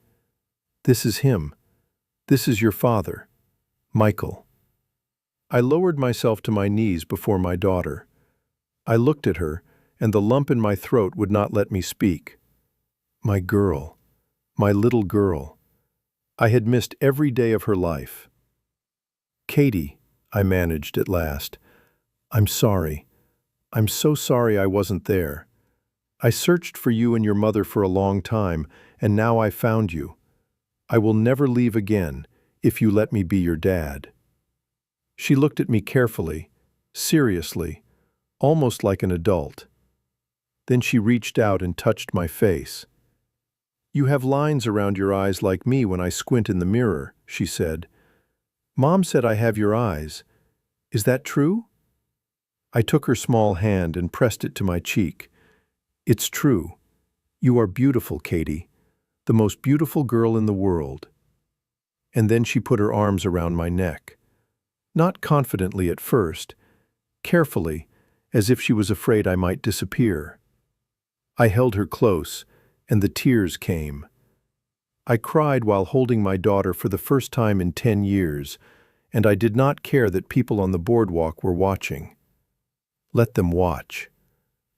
Speaker 2: "This is him. This is your father, Michael." I lowered myself to my knees before my daughter. I looked at her, and the lump in my throat would not let me speak. My girl, my little girl. I had missed every day of her life. "Katie," I managed at last, "I'm sorry. I'm so sorry I wasn't there. I searched for you and your mother for a long time, and now I found you. I will never leave again if you let me be your dad." She looked at me carefully, seriously, almost like an adult. Then she reached out and touched my face. "You have lines around your eyes like me when I squint in the mirror," she said. "Mom said I have your eyes. Is that true?" I took her small hand and pressed it to my cheek. "It's true. You are beautiful, Katie, the most beautiful girl in the world." And then she put her arms around my neck. Not confidently at first, carefully, as if she was afraid I might disappear. I held her close, and the tears came. I cried while holding my daughter for the first time in 10 years, and I did not care that people on the boardwalk were watching. Let them watch.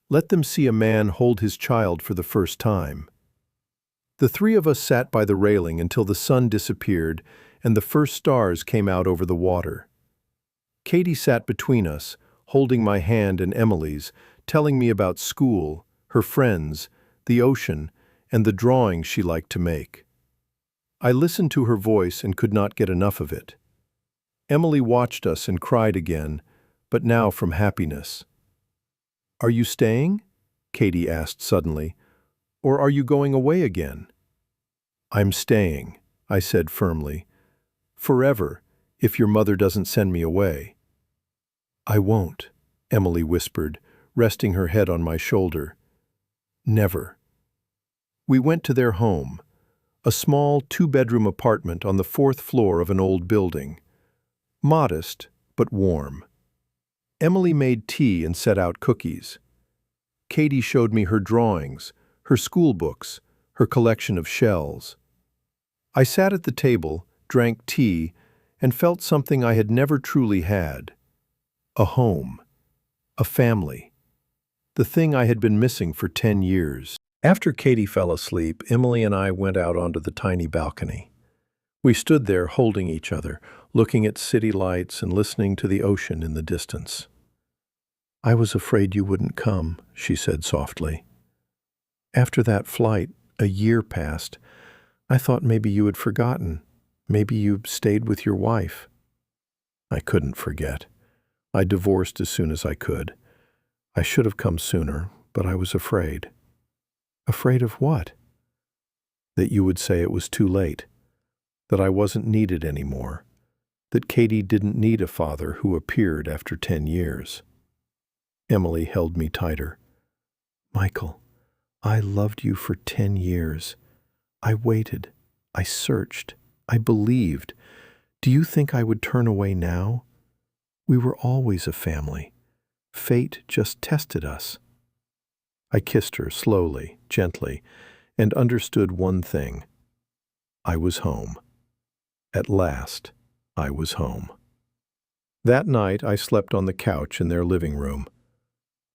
Speaker 2: Let them see a man hold his child for the first time. The three of us sat by the railing until the sun disappeared and the first stars came out over the water. Katie sat between us, holding my hand and Emily's, telling me about school, her friends, the ocean, and the drawings she liked to make. I listened to her voice and could not get enough of it. Emily watched us and cried again, but now from happiness. "Are you staying?" Katie asked suddenly. "Or are you going away again?" "I'm staying," I said firmly. "Forever, if your mother doesn't send me away." "I won't," Emily whispered, resting her head on my shoulder. "Never." We went to their home, a small 2-bedroom apartment on the 4th floor of an old building. Modest, but warm. Emily made tea and set out cookies. Katie showed me her drawings, her school books, her collection of shells. I sat at the table, drank tea, and felt something I had never truly had. A home. A family. The thing I had been missing for 10 years. After Katie fell asleep, Emily and I went out onto the tiny balcony.
Speaker 1: We stood there holding each other, looking at city lights and listening to the ocean in the distance. "I was afraid you wouldn't come," she said softly. "After that flight, a year passed. I thought maybe you had forgotten. Maybe you stayed with your wife." I couldn't forget. I divorced as soon as I could. I should have come sooner, but I was afraid. Afraid of what? That you would say it was too late, that I wasn't needed anymore, that Katie didn't need a father who appeared after 10 years. Emily held me tighter. "Michael, I loved you for 10 years. I waited. I searched. I believed. Do you think I would turn away now? We were always a family. Fate just tested us." I kissed her slowly, gently, and understood one thing. I was home. At last, I was home. That night, I slept on the couch in their living room.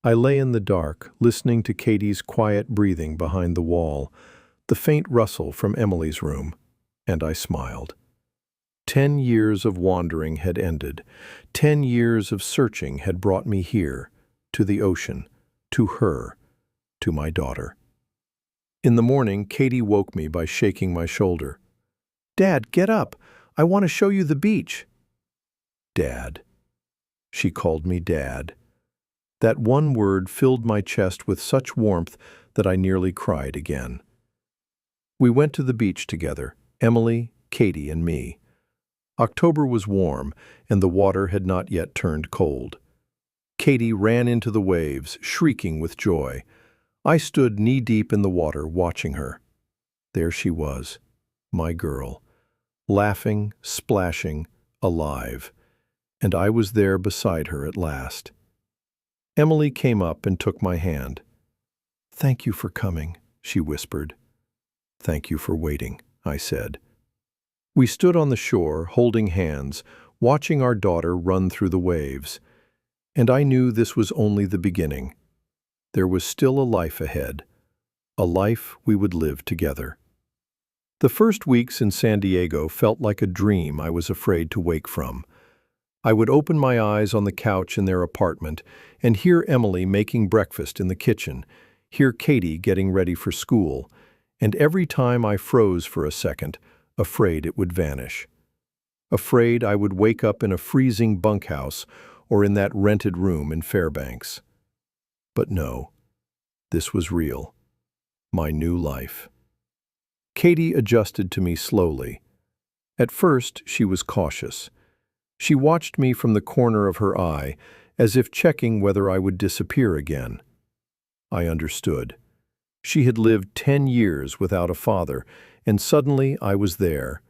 Speaker 1: I lay in the dark, listening to Katie's quiet breathing behind the wall, the faint rustle from Emily's room, and I smiled. 10 years of wandering had ended. 10 years of searching had brought me here, to the ocean, to her, to my daughter. In the morning, Katie woke me by shaking my shoulder. "Dad, get up. I want to show you the beach." Dad. She called me Dad. That one word filled my chest with such warmth that I nearly cried again. We went to the beach together, Emily, Katie, and me. October was warm, and the water had not yet turned cold. Katie ran into the waves, shrieking with joy. I stood knee-deep in the water, watching her. There she was, my girl, laughing, splashing, alive, and I was there beside her at last. Emily came up and took my hand. "Thank you for coming," she whispered. "Thank you for waiting," I said. We stood on the shore, holding hands, watching our daughter run through the waves. And I knew this was only the beginning. There was still a life ahead, a life we would live together. The first weeks in San Diego felt like a dream I was afraid to wake from. I would open my eyes on the couch in their apartment and hear Emily making breakfast in the kitchen, hear Katie getting ready for school, and every time I froze for a second, afraid it would vanish. Afraid I would wake up in a freezing bunkhouse or in that rented room in Fairbanks. But no, this was real. My new life. Katie adjusted to me slowly. At first, she was cautious. She watched me from the corner of her eye, as if checking whether I would disappear again. I understood. She had lived 10 years without a father, and suddenly I was there,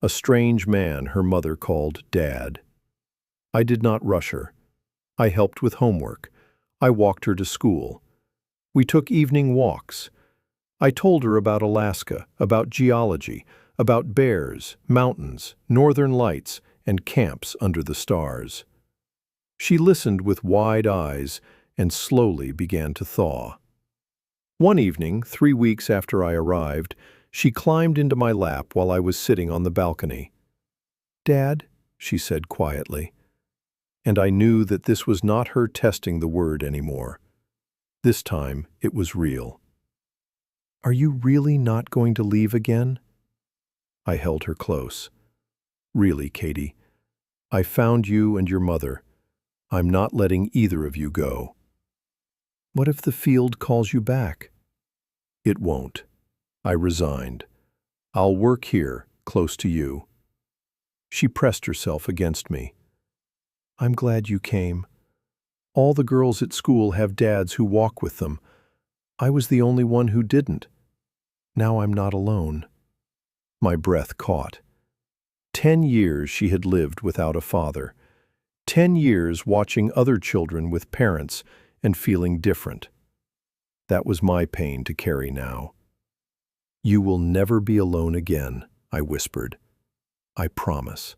Speaker 1: a strange man her mother called Dad. I did not rush her. I helped with homework. I walked her to school. We took evening walks. I told her about Alaska, about geology, about bears, mountains, northern lights, and camps under the stars. She listened with wide eyes and slowly began to thaw. One evening, 3 weeks after I arrived, she climbed into my lap while I was sitting on the balcony. "Dad," she said quietly, and I knew that this was not her testing the word anymore. This time, it was real. "Are you really not going to leave again?" I held her close. "Really, Katie, I found you and your mother. I'm not letting either of you go." "What if the field calls you back?" "It won't." I resigned. "I'll work here, close to you." She pressed herself against me. "I'm glad you came. All the girls at school have dads who walk with them. I was the only one who didn't. Now I'm not alone." My breath caught. 10 years she had lived without a father. 10 years watching other children with parents and feeling different. That was my pain to carry now. "You will never be alone again," I whispered. "I promise."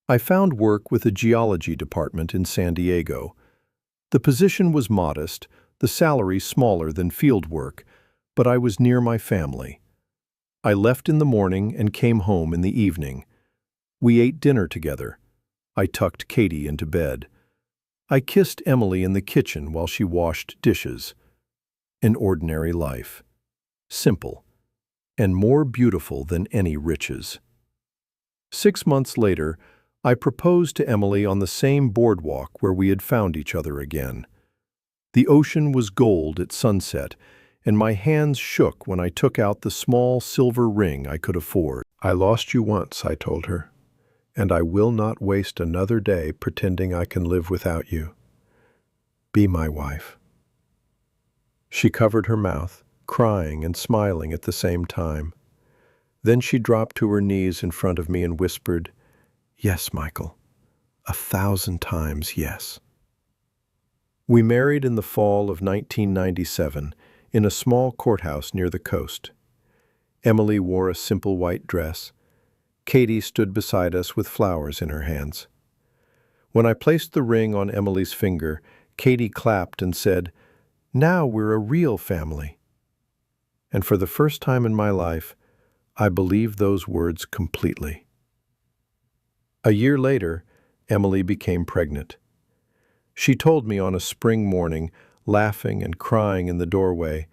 Speaker 1: I found work with a geology department in San Diego. The position was modest, the salary smaller than field work, but I was near my family. I left in the morning and came home in the evening. We ate dinner together. I tucked Katie into bed. I kissed Emily in the kitchen while she washed dishes. An ordinary life. Simple. And more beautiful than any riches. 6 months later, I proposed to Emily on the same boardwalk where we had found each other again. The ocean was gold at sunset, and my hands shook when I took out the small silver ring I could afford.
Speaker 2: I lost you once, I told her, and I will not waste another day pretending I can live without you. Be my wife. She covered her mouth, crying and smiling at the same time. Then she dropped to her knees in front of me and whispered, "Yes, Michael, 1,000 times yes." We married in the fall of 1997 in a small courthouse near the coast. Emily wore a simple white dress. Katie stood beside us with flowers in her hands. When I placed the ring on Emily's finger, Katie clapped and said, "Now we're a real family." And for the first time in my life, I believed those words completely. A year later, Emily became pregnant. She told me on a spring morning, laughing and crying in the doorway,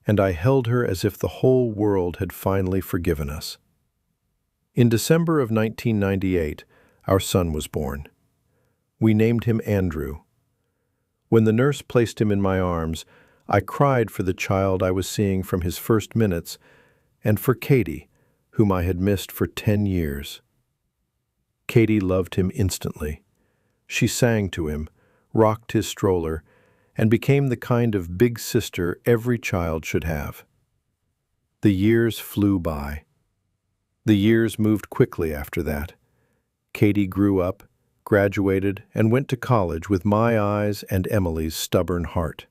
Speaker 2: and I held her as if the whole world had finally forgiven us. In December of 1998, our son was born. We named him Andrew. When the nurse placed him in my arms, I cried for the child I was seeing from his first minutes, and for Katie, whom I had missed for 10 years. Katie loved him instantly. She sang to him, rocked his stroller, and became the kind of big sister every child should have. The years flew by. The years moved quickly after that. Katie grew up, graduated, and went to college with my eyes and Emily's stubborn heart.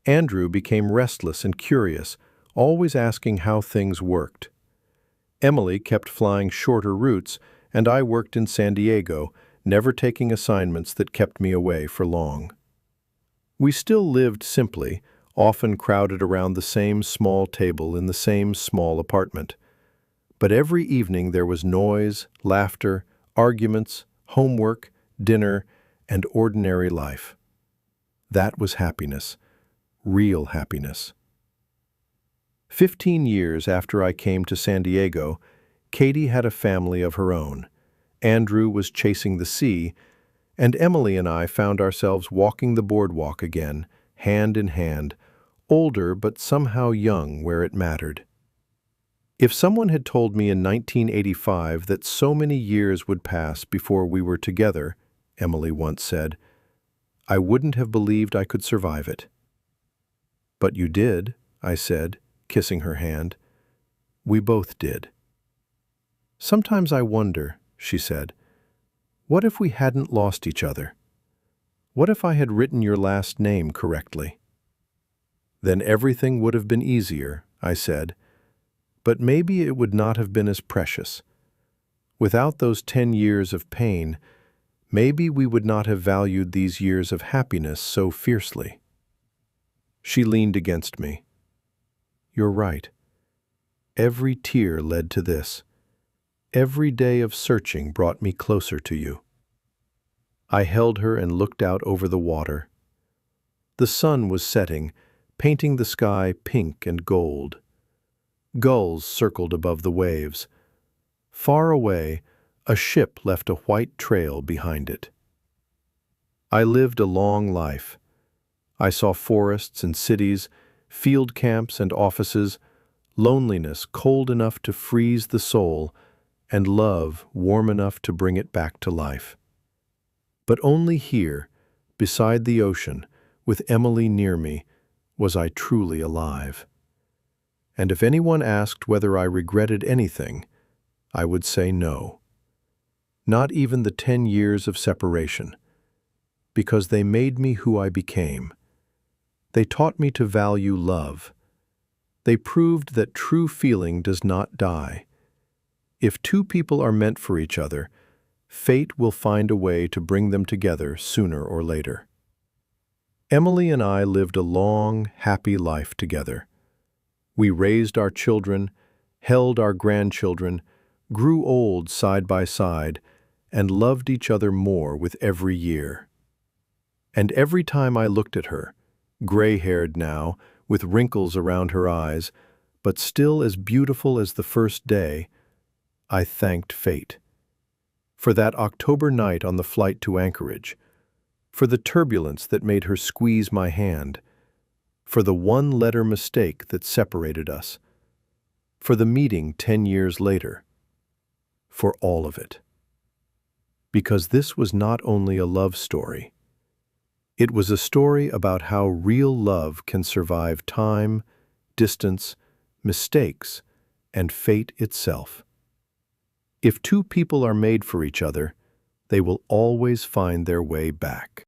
Speaker 2: Andrew became restless and curious, always asking how things worked. Emily kept flying shorter routes, and I worked in San Diego, never taking assignments that kept me away for long. We still lived simply, often crowded around the same small table in the same small apartment. But every evening there was noise, laughter, arguments, homework, dinner, and ordinary life. That was happiness, real happiness. 15 years after I came to San Diego, Katie had a family of her own. Andrew was chasing the sea, and Emily and I found ourselves walking the boardwalk again, hand in hand, older but somehow young where it mattered. If someone had told me in 1985 that so many years would pass before we were together, Emily once said, I wouldn't have believed I could survive it. But you did, I said, kissing her hand. We both did. Sometimes I wonder, she said, what if we hadn't lost each other? What if I had written your last name correctly? Then everything would have been easier, I said, but maybe it would not have been as precious. Without those 10 years of pain, maybe we would not have valued these years of happiness so fiercely. She leaned against me. You're right. Every tear led to this. Every day of searching brought me closer to you. I held her and looked out over the water. The sun was setting, painting the sky pink and gold. Gulls circled above the waves. Far away, a ship left a white trail behind it. I lived a long life. I saw forests and cities, field camps and offices, loneliness cold enough to freeze the soul, and love warm enough to bring it back to life. But only here, beside the ocean, with Emily near me, was I truly alive. And if anyone asked whether I regretted anything, I would say no. Not even the 10 years of separation, because they made me who I became. They taught me to value love. They proved that true feeling does not die. If two people are meant for each other, fate will find a way to bring them together sooner or later. Emily and I lived a long, happy life together. We raised our children,
Speaker 1: held our grandchildren, grew old side by side, and loved each other more with every year. And every time I looked at her, gray-haired now, with wrinkles around her eyes, but still as beautiful as the first day, I thanked fate. For that October night on the flight to Anchorage, for the turbulence that made her squeeze my hand, for the one-letter mistake that separated us, for the meeting 10 years later, for all of it. Because this was not only a love story. It was a story about how real love can survive time, distance, mistakes, and fate itself. If two people are made for each other, they will always find their way back.